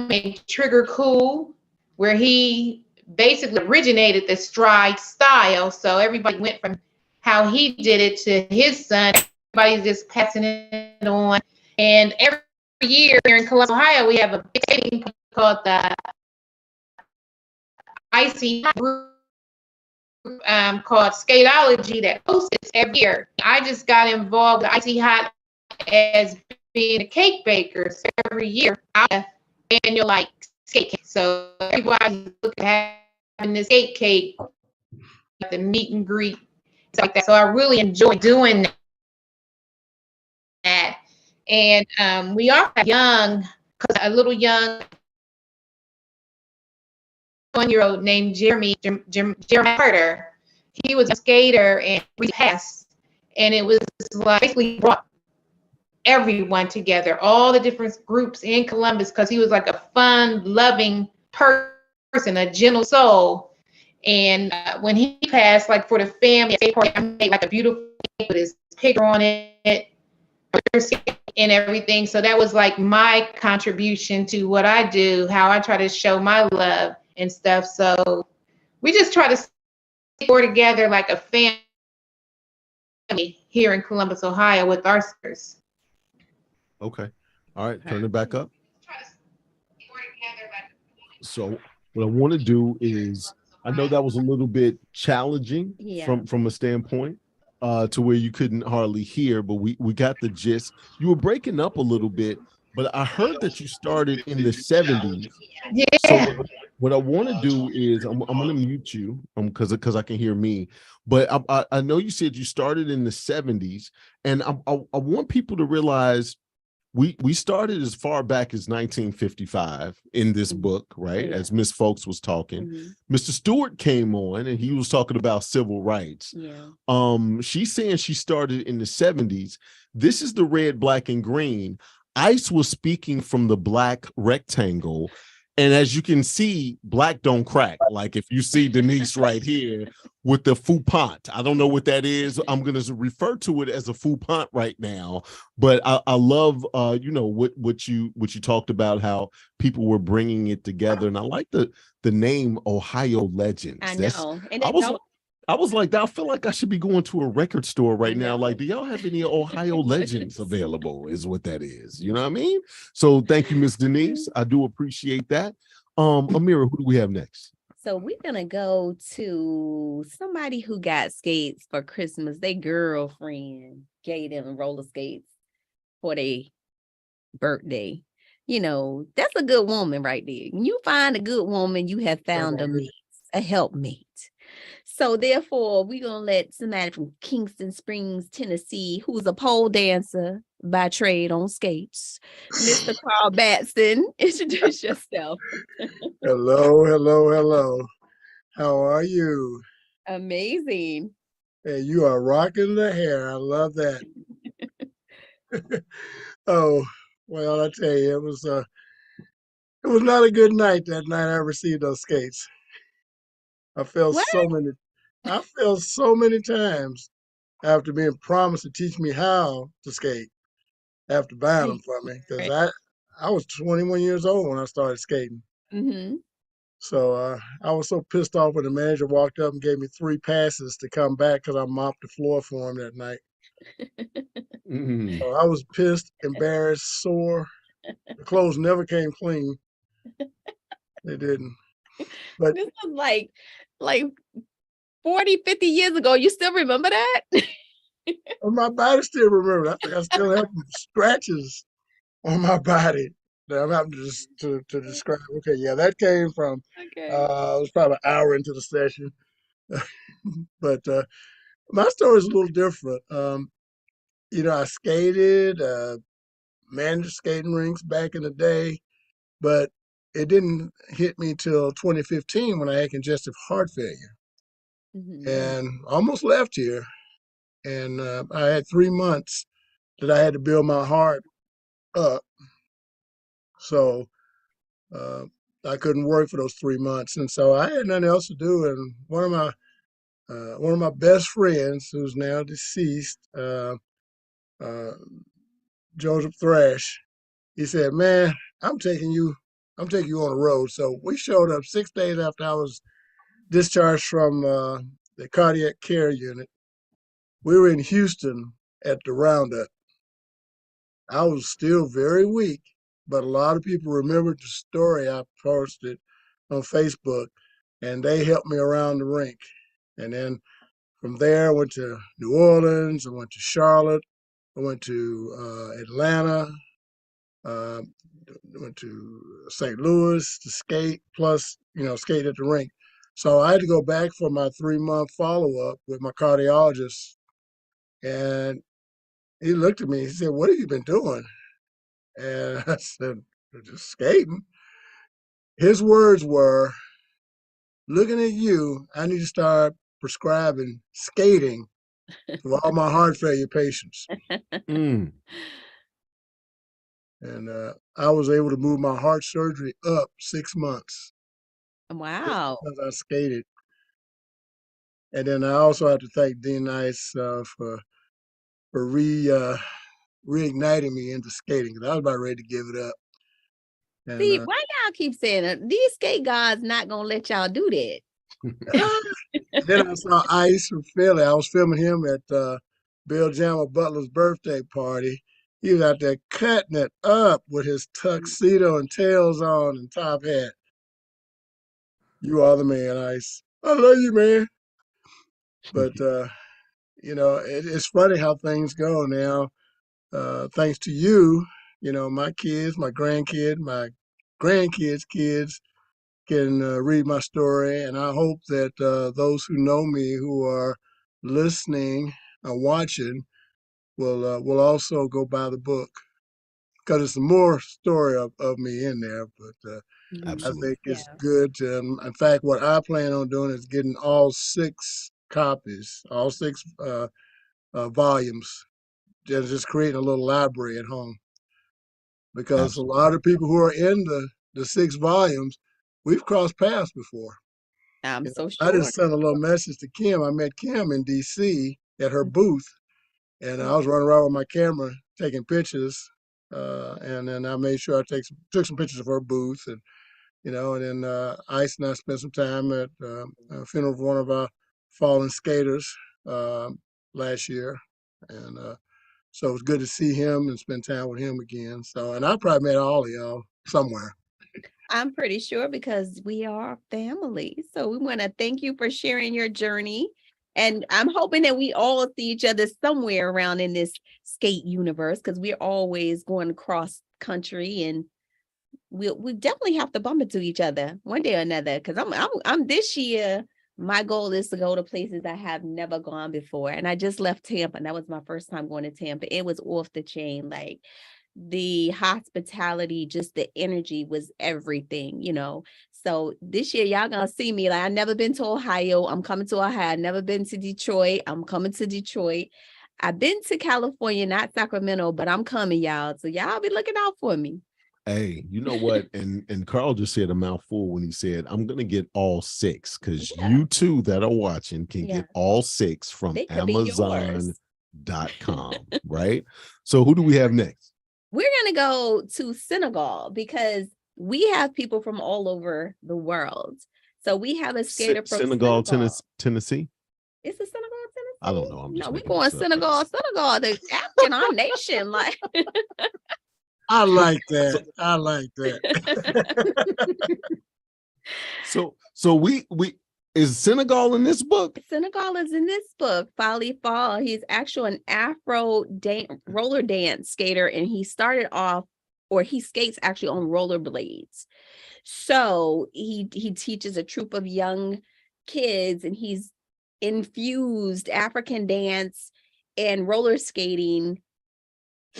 named Trigger Cool, where he basically originated the stride style. So everybody went from how he did it to his son. Everybody's just passing it on. And every year here in Columbus, Ohio, we have a big skating called the Icy Hot group called Skateology that hosts it every year. I just got involved with Icy Hot as being a cake baker. So every year I have an annual like skate cake. So everybody's looking at having this skate cake, the meet and greet, stuff like that. So I really enjoy doing that. And we all have a little young 1-year-old named Jeremy Carter. he was a skater and we passed, and it was like basically brought everyone together, all the different groups in Columbus, because he was like a fun, loving person, a gentle soul. And when he passed, like for the family, I made like a beautiful cake with his picture on it and everything. So that was like my contribution to what I do, how I try to show my love and stuff. So we just try to work together like a family here in Columbus, Ohio, with our sisters. Okay. All right. Turn it back up. So what I want to do is, I know that was a little bit challenging from a standpoint to where you couldn't hardly hear, but we got the gist. You were breaking up a little bit, but I heard that you started in the 70s. Yeah. So what I want to do is I'm going to mute you because I can hear me. But I know you said you started in the 70s, and I want people to realize we started as far back as 1955 in this book, right? As Miss Folks was talking. Mr. Stewart came on and he was talking about civil rights. She's saying she started in the 70s. This is the red, black, and green. Ice was speaking from the black rectangle. And as you can see, black don't crack. Like if you see Denise right here with the Fupont, I don't know what that is. I'm going to refer to it as a Fupont right now. But I love, what you talked about, how people were bringing it together. And I like the name Ohio Legends. I know. And I was like, I feel like I should be going to a record store right now. Like, do y'all have any Ohio Legends available? Is what that is. You know what I mean? So thank you, Miss Denise. I do appreciate that. Amira, who do we have next? So we're gonna go to somebody who got skates for Christmas. Their girlfriend gave them roller skates for their birthday. You know, that's a good woman right there. When you find a good woman, you have found a helpmate. So therefore, we're going to let somebody from Kingston Springs, Tennessee, who's a pole dancer by trade on skates, Mr. Carl Batson, introduce yourself. Hello. How are you? Amazing. Hey, you are rocking the hair. I love that. Oh, well, I tell you, it was not a good night that night I received those skates. I felt so many times after being promised to teach me how to skate after buying them for me, because I was 21 years old when I started skating. So I was so pissed off when the manager walked up and gave me 3 passes to come back because I mopped the floor for him that night. So I was pissed, embarrassed, sore. The clothes never came clean. They didn't. But this was like 40, 50 years ago. You still remember that? My body still remembers. I think I still have scratches on my body that I'm having to describe. Okay, yeah, that came from, it was probably an hour into the session. But my story is a little different. I skated, managed skating rinks back in the day, but it didn't hit me till 2015 when I had congestive heart failure and almost left here. And I had 3 months that I had to build my heart up. So I couldn't work for those 3 months. And so I had nothing else to do. And one of my best friends, who's now deceased, Joseph Thrash, he said, "Man, I'm taking you on the road." So we showed up 6 days after I was discharged from the cardiac care unit. We were in Houston at the Roundup. I was still very weak, but a lot of people remembered the story I posted on Facebook, and they helped me around the rink. And then from there, I went to New Orleans, I went to Charlotte, I went to Atlanta, went to St. Louis to skate, plus, skate at the rink. So I had to go back for my 3-month follow-up with my cardiologist. And he looked at me, he said, "What have you been doing?" And I said, "Just skating." His words were, "Looking at you, I need to start prescribing skating for all my heart failure patients. Mm. And I was able to move my heart surgery up 6 months Wow. because I skated. And then I also have to thank Dean Nice for reigniting me into skating, because I was about ready to give it up. And See, why y'all keep saying it? These skate gods not gonna let y'all do that. then I saw Ice from Philly. I was filming him at Bill Jammer Butler's birthday party. He was out there cutting it up with his tuxedo and tails on and top hat. You are the man, Ice. I love you, man. But it's funny how things go now. Thanks to you, my kids, my grandkids, my grandkids' kids can read my story, and I hope that those who know me, who are listening or watching, will also go buy the book, because it's more story of me in there. But I think it's good. In fact, what I plan on doing is getting all 6 copies, all 6 volumes, just creating a little library at home. Because a lot of people who are in the 6 volumes, we've crossed paths before. I'm so I sure. just sent a little message to Kim. I met Kim in DC at her booth, and I was running around with my camera taking pictures. And then I made sure I took some pictures of her booth, and and then Ice and I spent some time at a funeral of one of our fallen skaters last year, and so it was good to see him and spend time with him again. So, and I probably met all of y'all somewhere. I'm pretty sure, because we are family. So we want to thank you for sharing your journey. And I'm hoping that we all see each other somewhere around in this skate universe, because we're always going across country, and we definitely have to bump into each other one day or another. Because I'm this year, my goal is to go to places I have never gone before. And I just left Tampa, and that was my first time going to Tampa. It was off the chain. Like, the hospitality, just the energy was everything, So this year, y'all gonna see me. Like, I've never been to Ohio. I'm coming to Ohio. I've never been to Detroit. I'm coming to Detroit. I've been to California, not Sacramento, but I'm coming, y'all. So y'all be looking out for me. Hey, you know what? And Carl just said a mouthful when he said, I'm going to get all 6, because you two that are watching can get all 6 from Amazon.com, right? So who do we have next? We're going to go to Senegal, because we have people from all over the world. So we have a skater from Senegal, Tennessee. Is it Senegal, Tennessee? I don't know. I'm just we're going Senegal, the African, our nation. Like, I like that. I like that. So we is Senegal in this book? Senegal is in this book. Fally Fall. He's actually an Afro roller dance skater, and he started off, or he skates actually on rollerblades. So he teaches a troop of young kids, and he's infused African dance and roller skating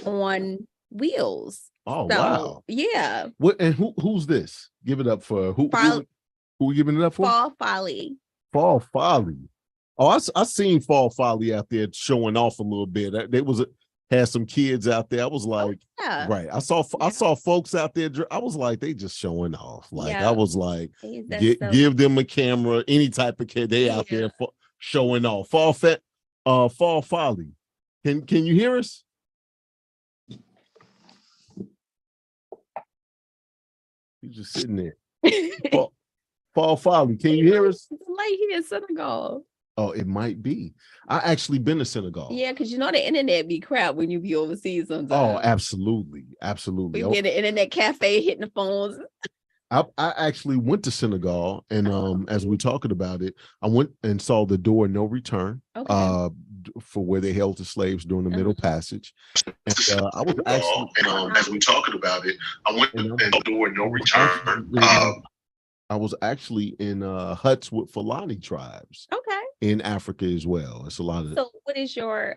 on wheels. Oh, so, wow. Yeah. What, and who's this? Give it up for who we giving it up for? Fall Folly. Fall Folly. Oh, I seen Fall Folly out there showing off a little bit. Had some kids out there. I was like, right. I saw folks out there. I was like, they just showing off. Like, I was like, give them a camera, any type of kid. They out there showing off. Fall Folly. Can you hear us? He's just sitting there. Fall Folly. Can you hear us? Like, here in Senegal. Oh, it might be. I actually been to Senegal. Yeah, because the internet be crap when you be overseas sometimes. Oh, absolutely. Absolutely. We be in the internet cafe hitting the phones. I actually went to Senegal, and as we're talking about it, I went and saw the door no return for where they held the slaves during the Middle Passage. And I was actually, as we're talking about it, I went and saw the door no return. I was actually in huts with Fulani tribes. Okay. In Africa as well. It's a lot of. So what is your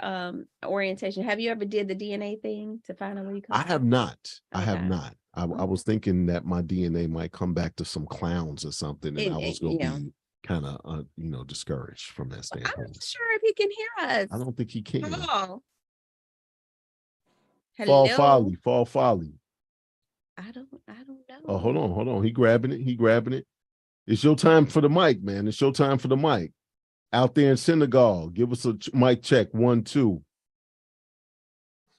orientation? Have you ever did the DNA thing to find out where you come from? I have not. I have not. I was thinking that my DNA might come back to some clowns or something, and I was going to be kind of discouraged from that I'm standpoint. not sure if he can hear us. I don't think he can. Oh. Fall Hello. folly. I don't know. Oh, hold on. He grabbing it. It's your time for the mic, man. It's your time for the mic. Out there in Senegal, give us a mic check. 1, 2.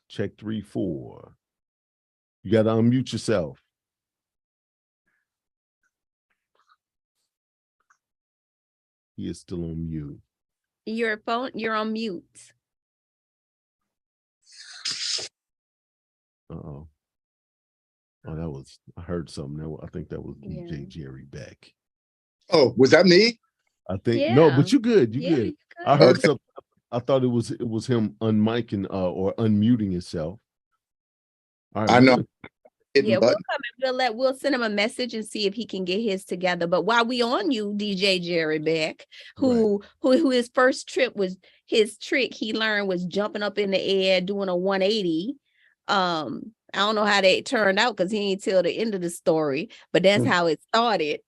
Check 3, 4. You got to unmute yourself. He is still on mute. Your phone, you're on mute. Uh-oh. Oh, I heard something. I think that was DJ Jerry Beck. Oh, was that me? I think no, but you good. You good. I heard Okay. something. I thought it was him unmiking or unmuting himself. All right, I know. Yeah, we'll come and we'll send him a message and see if he can get his together. But while we on you, DJ Jerry Beck, who his first trip was his trick he learned was jumping up in the air doing a 180. I don't know how that turned out because he ain't till the end of the story, but that's how it started.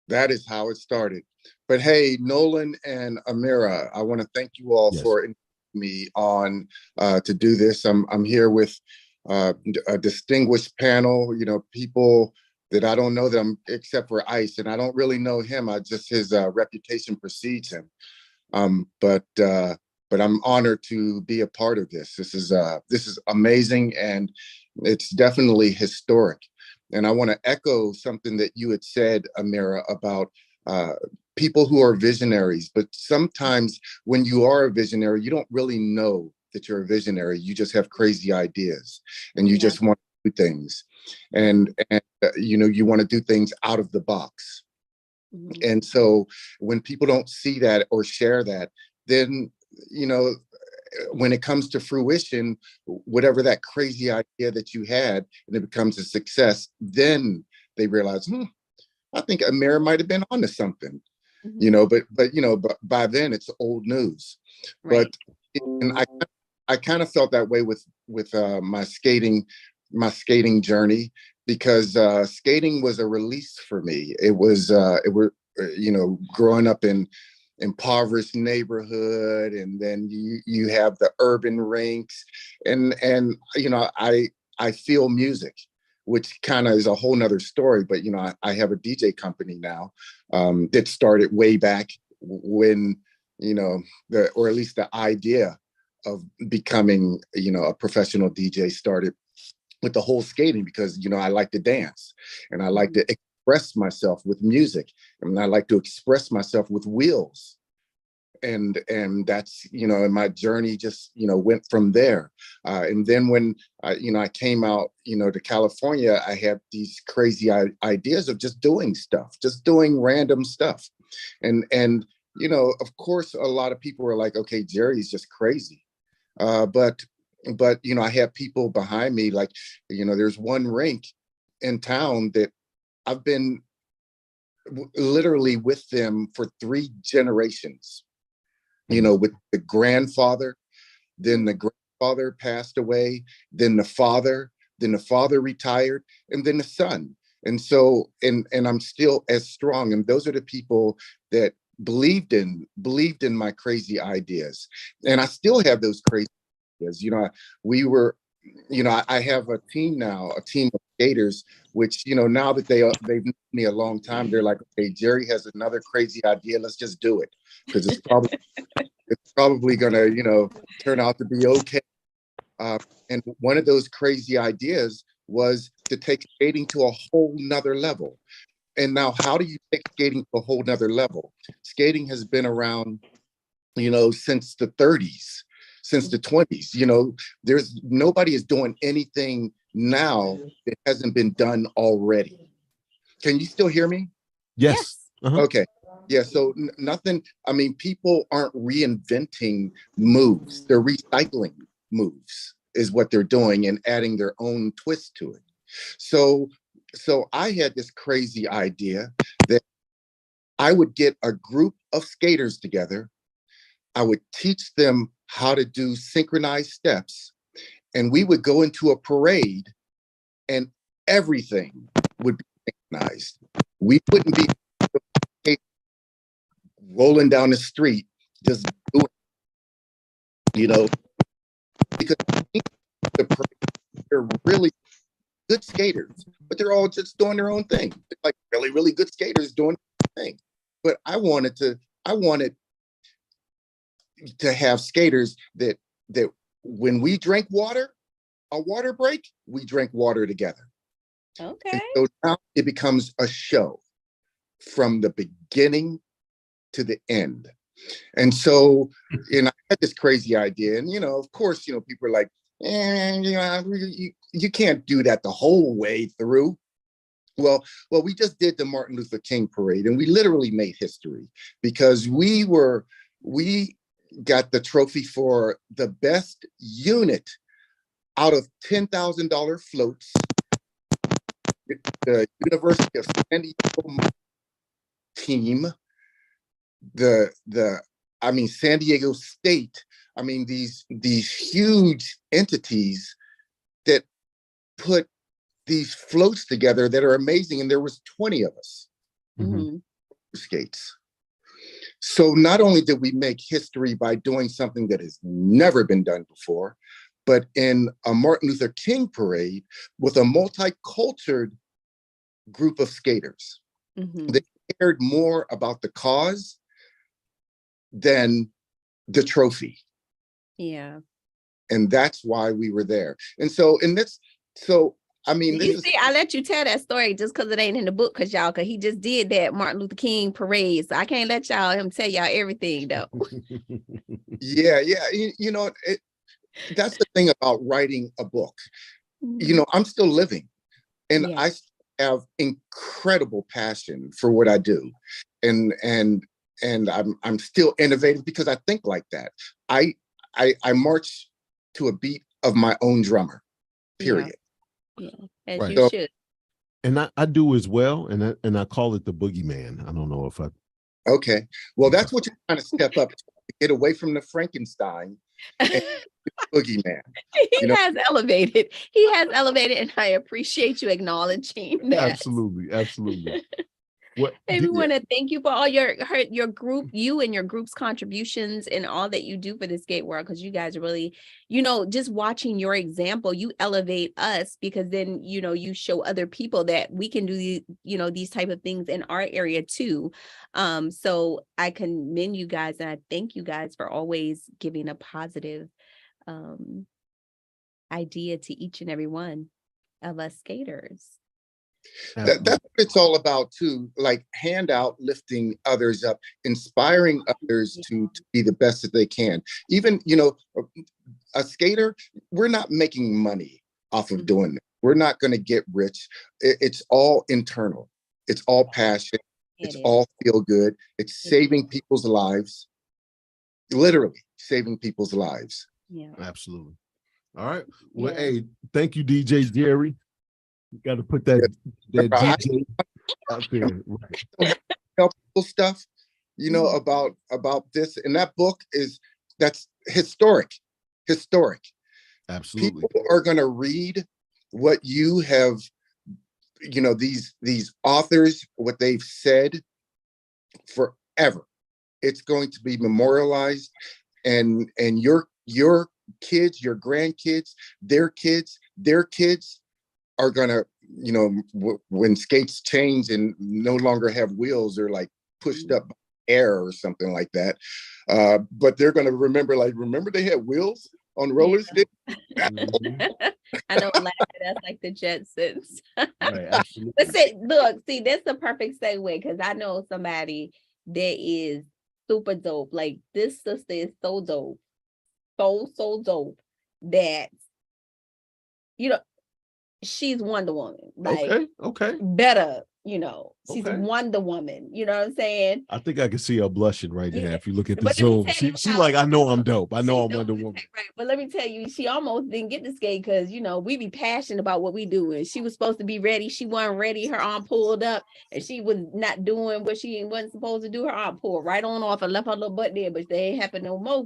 That is how it started. But hey, Nolan and Amira, I want to thank you all for inviting me on to do this. I'm here with a distinguished panel, people that I don't know them except for Ice, and I don't really know him. His reputation precedes him. But I'm honored to be a part of this. This is amazing, and it's definitely historic. And I want to echo something that you had said, Amira, about people who are visionaries. But sometimes when you are a visionary, you don't really know that you're a visionary. You just have crazy ideas, and you just want to do things, and you want to do things out of the box. And so when people don't see that or share that, then when it comes to fruition, whatever that crazy idea that you had and it becomes a success, then they realize, I think Amira might have been onto something, but by then it's old news. Right. But I kind of felt that way with my skating journey, because skating was a release for me. It was growing up in impoverished neighborhood, and then you have the urban rinks, and I feel music, which kind of is a whole nother story. But I have a DJ company now that started way back when or at least the idea of becoming a professional DJ started with the whole skating, because I like to dance and I like to express myself with music, and I like to express myself with wheels, and that's and my journey just went from there. And then when I came out to California, I had these crazy ideas of just doing random stuff, and of course a lot of people were like, okay, Jerry's just crazy, but I have people behind me, like there's one rink in town that I've been literally with them for 3 generations, with the grandfather, then the grandfather passed away, then the father retired, and then the son. And so, and I'm still as strong. And those are the people that believed in my crazy ideas. And I still have those crazy ideas. I have a team now, a team of skaters, which, now that they've known me a long time, they're like, okay, Jerry has another crazy idea. Let's just do it. Because it's probably going to, turn out to be okay. And one of those crazy ideas was to take skating to a whole nother level. And now, how do you take skating to a whole nother level? Skating has been around, since the 30s. Since the 20s, nobody is doing anything now that hasn't been done already. Can you still hear me? Yes. Okay. Yeah. So nothing. I mean, people aren't reinventing moves; they're recycling moves, is what they're doing, and adding their own twist to it. So I had this crazy idea that I would get a group of skaters together. I would teach them how to do synchronized steps, and we would go into a parade and everything would be synchronized. we wouldn't be rolling down the street just doing, you know, because they're really good skaters, but they're all just doing their own thing. They're like really, really good skaters doing their thing. But I wanted to have skaters that when we drank water, a water break, we drank water together. Okay. And so now it becomes a show from the beginning to the end. And so, I had this crazy idea, and of course, people are like, you can't do that the whole way through. Well, we just did the Martin Luther King parade, and we literally made history because we got the trophy for the best unit out of $10,000 floats. The University of San Diego team, San Diego State, these huge entities that put these floats together that are amazing, and there was 20 of us. Skates. So not only did we make history by doing something that has never been done before, but in a Martin Luther King parade with a multicultural group of skaters. They cared more about the cause than the trophy. Yeah. And that's why we were there. And this is, I let you tell that story just because it ain't in the book, because he just did that Martin Luther King parade. So I can't let him tell y'all everything though. Yeah. That's the thing about writing a book. I'm still living, and I have incredible passion for what I do. And I'm still innovative because I think like that. I march to a beat of my own drummer, period. Yeah. As Right. you should. And I do as well, and I call it the boogeyman. I don't know if I. Okay, well, that's what you're trying to step up to get away from the Frankenstein and boogeyman. He has elevated. He has elevated, and I appreciate you acknowledging that. Absolutely. Hey, we want to thank you for all your group, you and your group's contributions and all that you do for the skate world, because you guys are really, just watching your example, you elevate us, because then, you show other people that we can do, these type of things in our area too. So I commend you guys, and I thank you guys for always giving a positive idea to each and every one of us skaters. That's what it's all about too, like handout, lifting others up, inspiring others to be the best that they can. Even, a skater, we're not making money off of doing it. We're not going to get rich. It's all internal. It's all passion. It's all feel good. It's saving people's lives, literally saving people's lives. Yeah, absolutely. All right. Well, hey, thank you, DJ Jerry. You got to put that DJ out there. Right. Helpful stuff, about this, and that book that's historic. Absolutely. People are going to read what you have, these authors, what they've said forever. It's going to be memorialized, and your kids, your grandkids, their kids are gonna, when skates change and no longer have wheels, or like pushed up by air or something like that. But they're gonna remember they had wheels on roller skates. I know, laugh at us like the Jetsons. Right, absolutely. But see, that's the perfect segue, because I know somebody that is super dope. Like, this sister is so dope, so dope that she's Wonder Woman. Like, okay. Better, she's Wonder Woman. You know what I'm saying? I think I can see her blushing right now if you look at the Zoom. She's like, I know I'm dope. I know I'm Wonder Woman. Right. But let me tell you, she almost didn't get to skate because, we be passionate about what we do. And she was supposed to be ready. She wasn't ready. Her arm pulled up, and she was not doing what she wasn't supposed to do. Her arm pulled right on off and left her little butt there, but they ain't happen no more.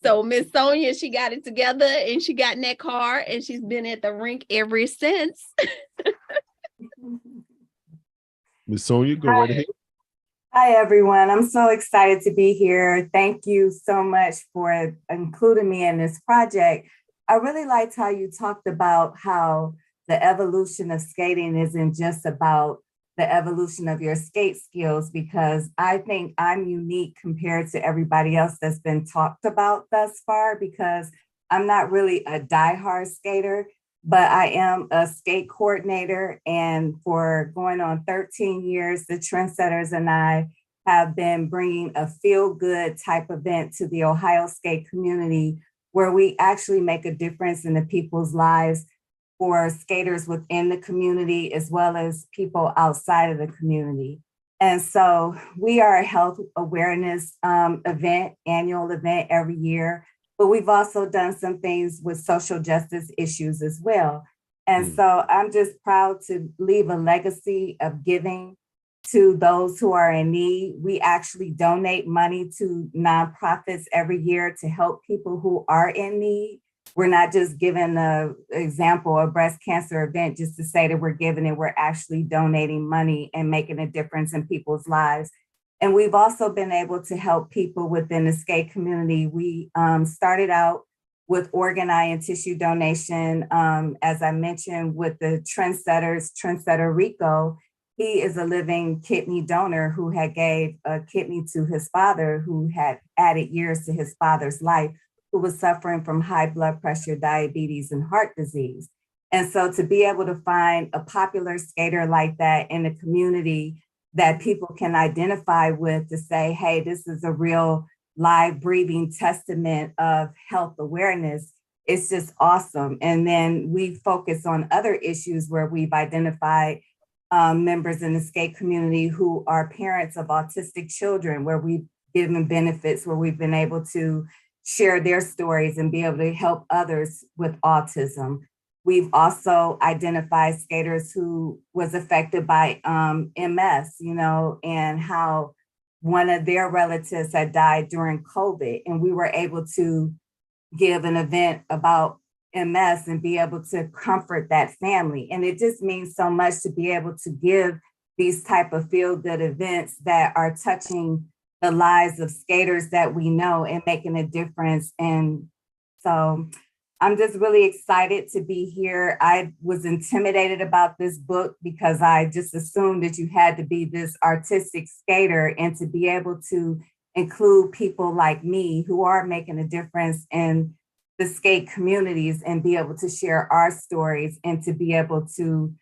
So Miss Sonia, she got it together, and she got in that car, and she's been at the rink ever since. Miss Sonia, go right ahead. Hi, everyone. I'm so excited to be here. Thank you so much for including me in this project. I really liked how you talked about how the evolution of skating isn't just about the evolution of your skate skills, because I think I'm unique compared to everybody else that's been talked about thus far, because I'm not really a diehard skater, but I am a skate coordinator. And for going on 13 years, the Trendsetters and I have been bringing a feel-good type event to the Ohio skate community, where we actually make a difference in the people's lives, for skaters within the community as well as people outside of the community. And so we are a health awareness annual event every year, but we've also done some things with social justice issues as well. And so I'm just proud to leave a legacy of giving to those who are in need. We actually donate money to nonprofits every year to help people who are in need. We're not just giving the example of breast cancer event just to say that we're giving it, we're actually donating money and making a difference in people's lives. And we've also been able to help people within the skate community. We started out with organ, eye, and tissue donation. As I mentioned, with the Trendsetter Rico, he is a living kidney donor who had gave a kidney to his father, who had added years to his father's life, who was suffering from high blood pressure, diabetes, and heart disease. And so to be able to find a popular skater like that in the community that people can identify with, to say, hey, this is a real live breathing testament of health awareness, it's just awesome. And then we focus on other issues where we've identified members in the skate community who are parents of autistic children, where we've given benefits, where we've been able to share their stories and be able to help others with autism. We've also identified skaters who was affected by MS, and how one of their relatives had died during COVID. And we were able to give an event about MS and be able to comfort that family. And it just means so much to be able to give these type of feel-good events that are touching the lives of skaters that we know and making a difference. And so I'm just really excited to be here. I was intimidated about this book because I just assumed that you had to be this artistic skater, and to be able to include people like me who are making a difference in the skate communities and be able to share our stories and to be able to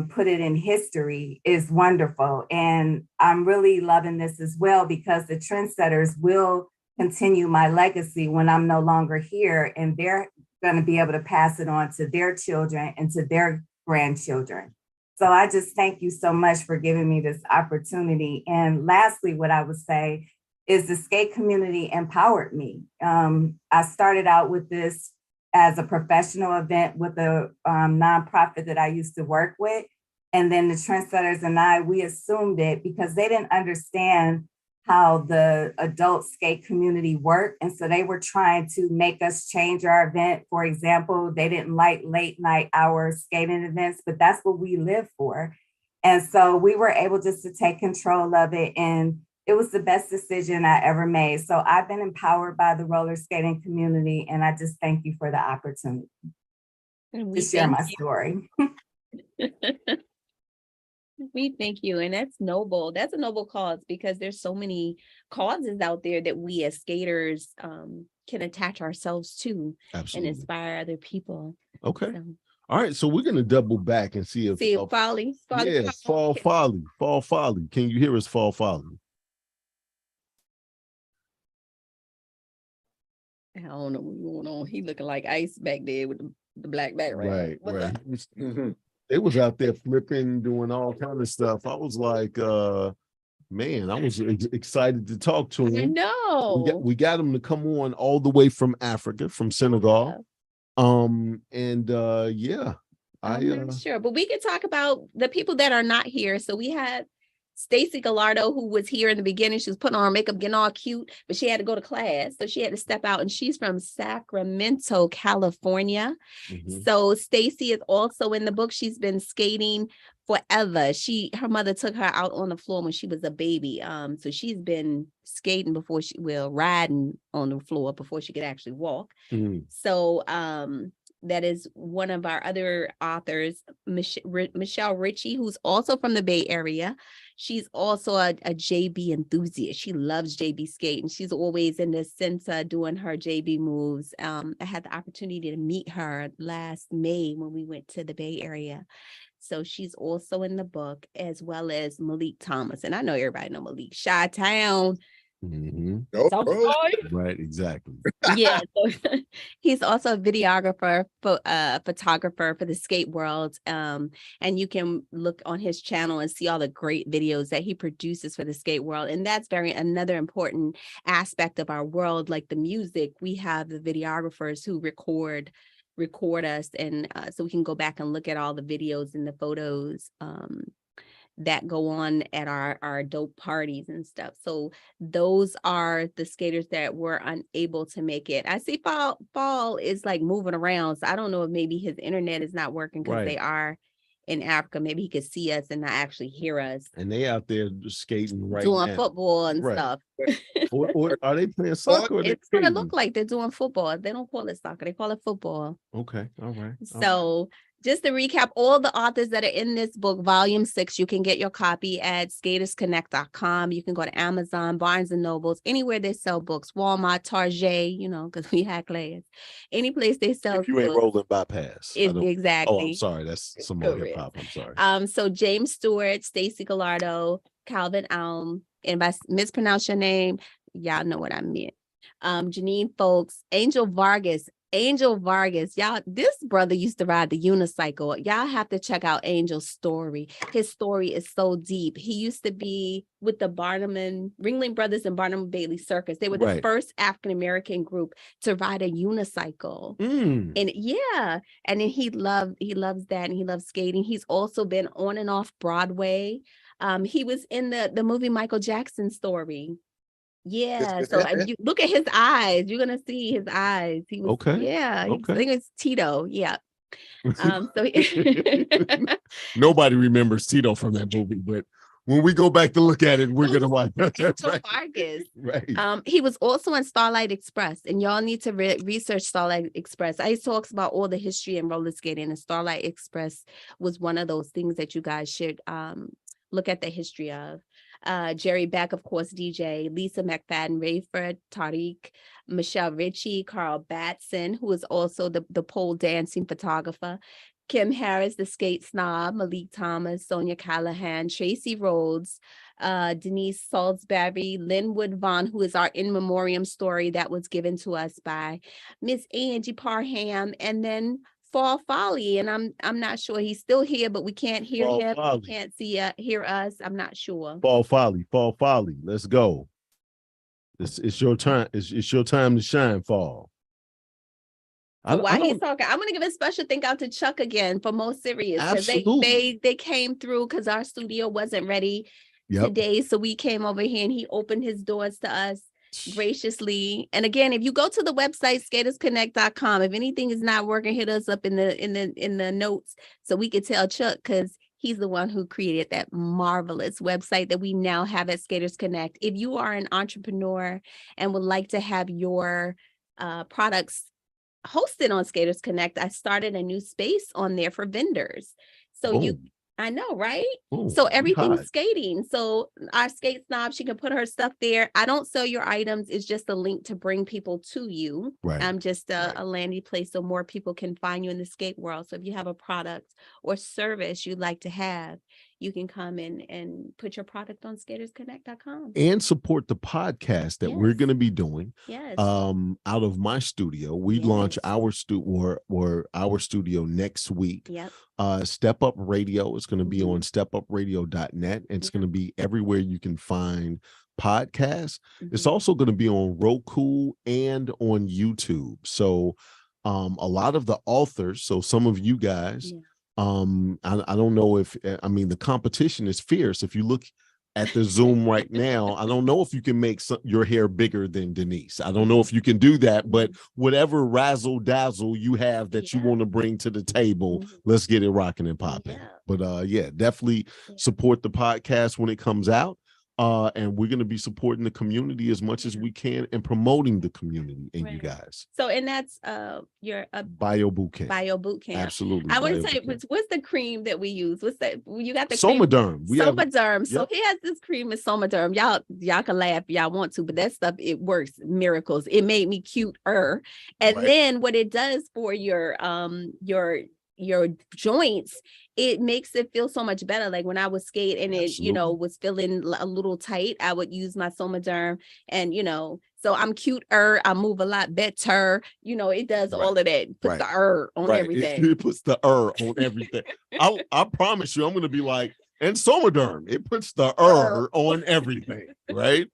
put it in history is wonderful. And I'm really loving this as well, because the Trendsetters will continue my legacy when I'm no longer here, and they're going to be able to pass it on to their children and to their grandchildren. So I just thank you so much for giving me this opportunity. And lastly, what I would say is the skate community empowered me. I started out with this as a professional event with a nonprofit that I used to work with. And then the Trendsetters and I, we assumed it because they didn't understand how the adult skate community worked. And so they were trying to make us change our event. For example, they didn't like late night hour skating events, but that's what we live for. And so we were able just to take control of it. And it was the best decision I ever made. So I've been empowered by the roller skating community, and I just thank you for the opportunity to share my story. We thank you. And that's noble. That's a noble cause, because there's so many causes out there that we as skaters can attach ourselves to. Absolutely. And inspire other people. Okay. So. All right. So we're going to double back and see if Folly. Yes, Fall Folly. Can you hear us, Fall Folly? I don't know what's going on. He looking like Ice back there with the black background. Right. They was out there flipping, doing all kind of stuff. I was like, man, I was excited to talk to him. I know. We got him to come on all the way from Africa, from Senegal. I'm not sure, but we could talk about the people that are not here. So we had Stacy Gallardo, who was here in the beginning. She was putting on her makeup, getting all cute, but she had to go to class. So she had to step out, and she's from Sacramento, California. Mm-hmm. So Stacy is also in the book. She's been skating forever. Her mother took her out on the floor when she was a baby. So she's been skating riding on the floor before she could actually walk. So that is one of our other authors, Michelle Ritchie, who's also from the Bay Area. She's also a JB enthusiast. She loves JB skating. She's always in the center doing her JB moves. I had the opportunity to meet her last May when we went to the Bay Area. So she's also in the book, as well as Malik Thomas. And I know everybody know Malik. Chi-Town. Right, exactly. Yeah, so he's also a videographer, photographer for the skate world. And you can look on his channel and see all the great videos that he produces for the skate world. And that's another important aspect of our world. Like the music, we have the videographers who record us, and so we can go back and look at all the videos and the photos that go on at our dope parties and stuff. So those are the skaters that were unable to make it. I see Fall is like moving around. So I don't know if maybe his internet is not working because they are in Africa. Maybe he could see us and not actually hear us. And they out there skating doing now. football and stuff. or are they playing soccer? Or It's gonna look like they're doing football. They don't call it soccer, they call it football. Okay, all right. So just to recap, all the authors that are in this book, volume 6, you can get your copy at skatersconnect.com. You can go to Amazon, Barnes and Nobles, anywhere they sell books, Walmart, Target, because we had class. Any place they sell If you ain't books. rolling bypass. Exactly. Oh, I'm sorry. That's some more hip hop. I'm sorry. So James Stewart, Stacy Gallardo, Calvin Alm, and if I mispronounce your name, y'all know what I meant. Janine Folks, Angel Vargas, y'all, this brother used to ride the unicycle. Y'all have to check out Angel's story. His story is so deep. He used to be with the Ringling Brothers and Barnum Bailey Circus. They were the first African-American group to ride a unicycle. And and then he loves that, and he loves skating. He's also been on and off Broadway. He was in the movie Michael Jackson Story. Yeah, so you look at his eyes. You're gonna see his eyes. He was I think it's Tito. Yeah. Nobody remembers Tito from that movie, but when we go back to look at it, we're gonna watch. Vargas. Right. He was also in Starlight Express, and y'all need to research Starlight Express. I talks about all the history in roller skating, and Starlight Express was one of those things that you guys should look at the history of. Jerry Beck, of course, DJ, Lisa McFadden, Rayford, Tariq, Michelle Ritchie, Carl Batson, who is also the pole dancing photographer, Kim Harris, the skate snob, Malik Thomas, Sonia Callahan, Tracy Rhodes, Denise Salisbury, Linwood Vaughn, who is our in memoriam story that was given to us by Miss Angie Parham, and then Fall Folly, and I'm not sure he's still here, but we can't hear him. We can't hear us. I'm not sure. Fall Folly. Let's go. It's your time. It's your time to shine, Fall. While he's talking, I'm gonna give a special thank out to Chuck again for Most Serious, because they came through because our studio wasn't ready today, so we came over here and he opened his doors to us graciously. And again, if you go to the website skatersconnect.com, if anything is not working, hit us up in the notes so we could tell Chuck, because he's the one who created that marvelous website that we now have at Skaters Connect. If you are an entrepreneur and would like to have your products hosted on Skaters Connect, I started a new space on there for vendors. So I know, right? So everything's skating. So our skate snob, she can put her stuff there. I don't sell your items. It's just a link to bring people to you. I'm just a landing place so more people can find you in the skate world. So if you have a product or service you'd like to have, you can come in and put your product on skatersconnect.com. And support the podcast that we're going to be doing. Yes. Out of my studio. We launch our studio next week. Yep. Step Up Radio is going to be on stepupradio.net. It's going to be everywhere you can find podcasts. It's also going to be on Roku and on YouTube. So a lot of the authors, so some of you guys, I don't know if, the competition is fierce. If you look at the Zoom right now. I don't know if you can make your hair bigger than Denise. I don't know if you can do that, but whatever razzle dazzle you have that you want to bring to the table, let's get it rocking and popping. But yeah, definitely support the podcast when it comes out. And we're going to be supporting the community as much as we can and promoting the community and you guys. So, and that's your Bio Boot Camp. Bio Boot Camp. Absolutely. I want to say, what's the cream that we use? What's that? You got the Somaderm. Somaderm. So he has this cream with Somaderm. Y'all can laugh if y'all want to, but that stuff, it works miracles. It made me cuter. And then what it does for your joints, it makes it feel so much better. Like when I would skate and it, was feeling a little tight, I would use my Somaderm and, so I'm cuter. I move a lot better. It does all of that. Puts the on everything. It puts the on everything. I promise you, I'm going to be like, and Somaderm, it puts the on everything, right?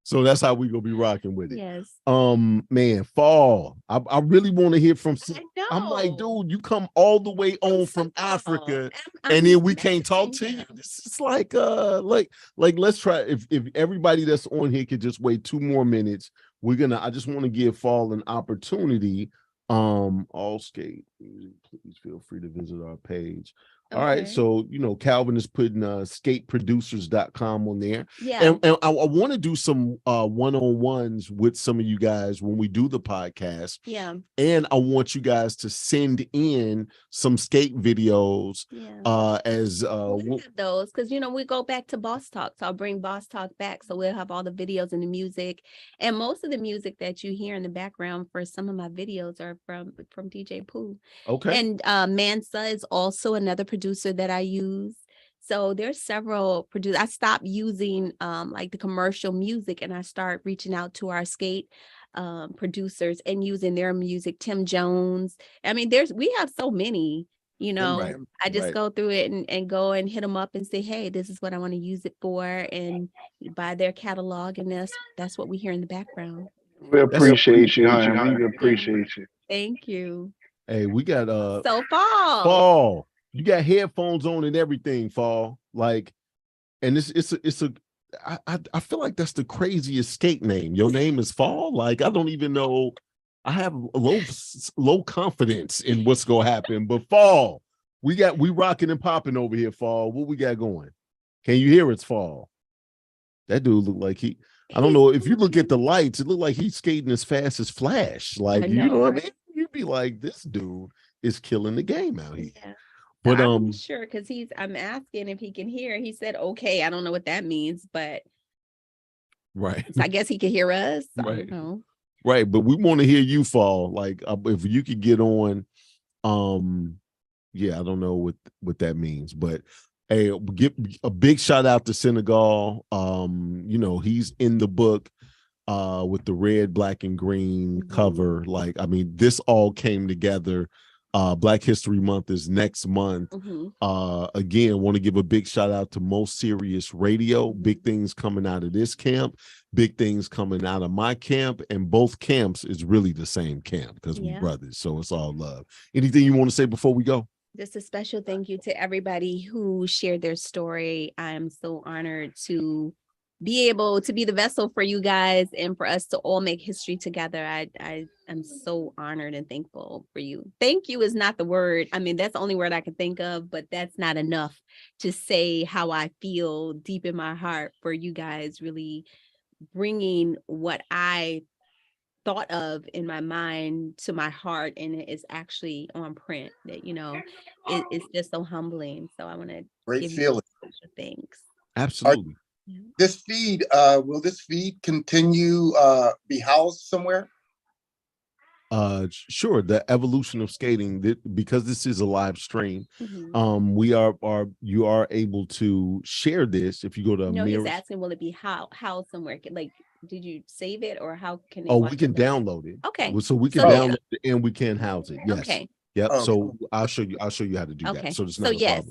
So that's how we gonna be rocking with it. Yes. Man, fall. I really want to hear from. I'm like, dude, you come all the way on from Africa, and then we can't talk to you. This is like let's try. If everybody that's on here could just wait 2 more minutes, I just want to give Fall an opportunity. All skate music, please feel free to visit our page. All right, so Calvin is putting skateproducers.com on there. Yeah. And I want to do some one-on-ones with some of you guys when we do the podcast. Yeah. And I want you guys to send in some skate videos as we'll have those because we go back to Boss Talk. So I'll bring Boss Talk back. So we'll have all the videos and the music. And most of the music that you hear in the background for some of my videos are from DJ Pooh. Okay. And Mansa is also another producer that I use. So there's several producers. I stopped using like the commercial music and I start reaching out to our skate producers and using their music. Tim Jones. I mean, we have so many, I just go through it and go and hit them up and say, hey, this is what I want to use it for, and buy their catalog, and that's what we hear in the background. We appreciate you, honey. We appreciate you. Thank you. Hey, we got so Fall. You got headphones on and everything, Fall. Like, and I feel like that's the craziest skate name. Your name is Fall. Like, I don't even know. I have low confidence in what's gonna happen. But Fall, we rocking and popping over here, Fall. What we got going? Can you hear it's Fall? That dude look like I don't know. If you look at the lights, it look like he's skating as fast as Flash. Like, you know what I mean? You'd be like, this dude is killing the game out here. Yeah. But I'm sure because I'm asking if he can hear. He said, okay, I don't know what that means, but right. So I guess he can hear us. Right. I don't know. Right. But we want to hear you, Fall. Like if you could get on, yeah, I don't know what that means, but hey, give a big shout out to Senegal. He's in the book with the red, black, and green cover. Like, I mean, this all came together. Black History Month is next month. Again, want to give a big shout out to Most Serious Radio. Big things coming out of this camp, big things coming out of my camp, and both camps is really the same camp because we're brothers. So it's all love. Anything you want to say before we go? Just a special thank you to everybody who shared their story. I'm so honored to be able to be the vessel for you guys and for us to all make history together. I'm so honored and thankful for you. Thank you is not the word. I mean, that's the only word I can think of, but that's not enough to say how I feel deep in my heart for you guys really bringing what I thought of in my mind to my heart, and it is actually on print. That it's just so humbling. So I want to great feeling. Thanks. Absolutely. This feed, will this feed continue be housed somewhere? Sure. The Evolution of Skating, because this is a live stream, you are able to share this if you go to he's asking, will it be housed somewhere? Like, did you save it, or how can we can download it? Okay, so we can download it and we can house it. Yes. Okay. Yep. Okay. So I'll show you how to do Okay. that. So it's not a yes.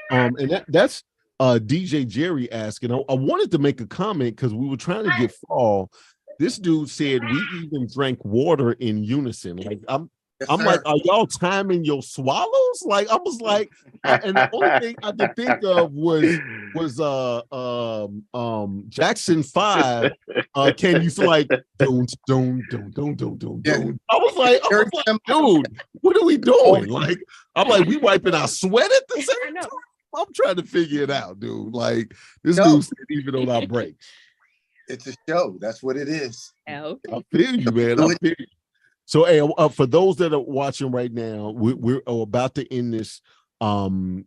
problem. And that's DJ Jerry asking. I wanted to make a comment because we were trying to get Fall. This dude said we even drank water in unison. Like Yes, I'm like, sir. are y'all timing your swallows? Like, I was like, and the only thing I could think of was Jackson 5. Can you feel like don't. I was like, dude, what are we doing? Like, I'm like, we wiping our sweat at the same time. I'm trying to figure it out, dude. Like, this dude's even on our breaks. It's a show. That's what it is. I feel you, man. I feel you. So, hey, for those that are watching right now, we're about to end this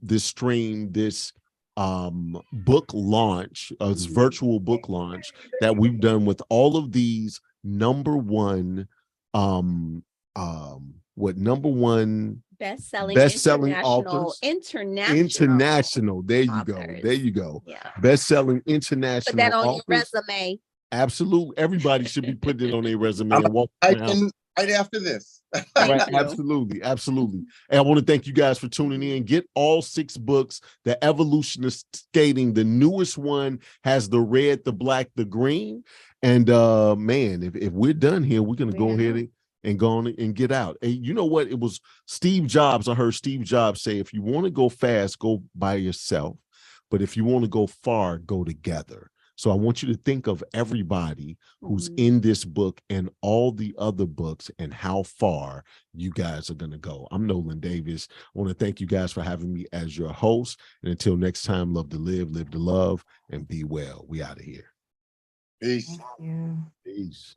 this stream, this book launch, this virtual book launch that we've done with all of these number one best-selling authors, international. There you go. There you go. Yeah. Best-selling international. Put that on authors. your resume. Absolutely. Everybody should be putting it on their resume and walk around. Right after this. Right, absolutely. And I want to thank you guys for tuning in. Get all 6 books. The Evolution of Skating, the newest one has the red, the black, the green. And man, if we're done here, we're gonna go ahead and go on and get out. And you know what? It was Steve Jobs. I heard Steve Jobs say, if you want to go fast, go by yourself. But if you want to go far, go together. So I want you to think of everybody who's in this book and all the other books and how far you guys are going to go. I'm Nolan Davis. I want to thank you guys for having me as your host. And until next time, love to live to love, and be well. We out of here. Peace. Peace.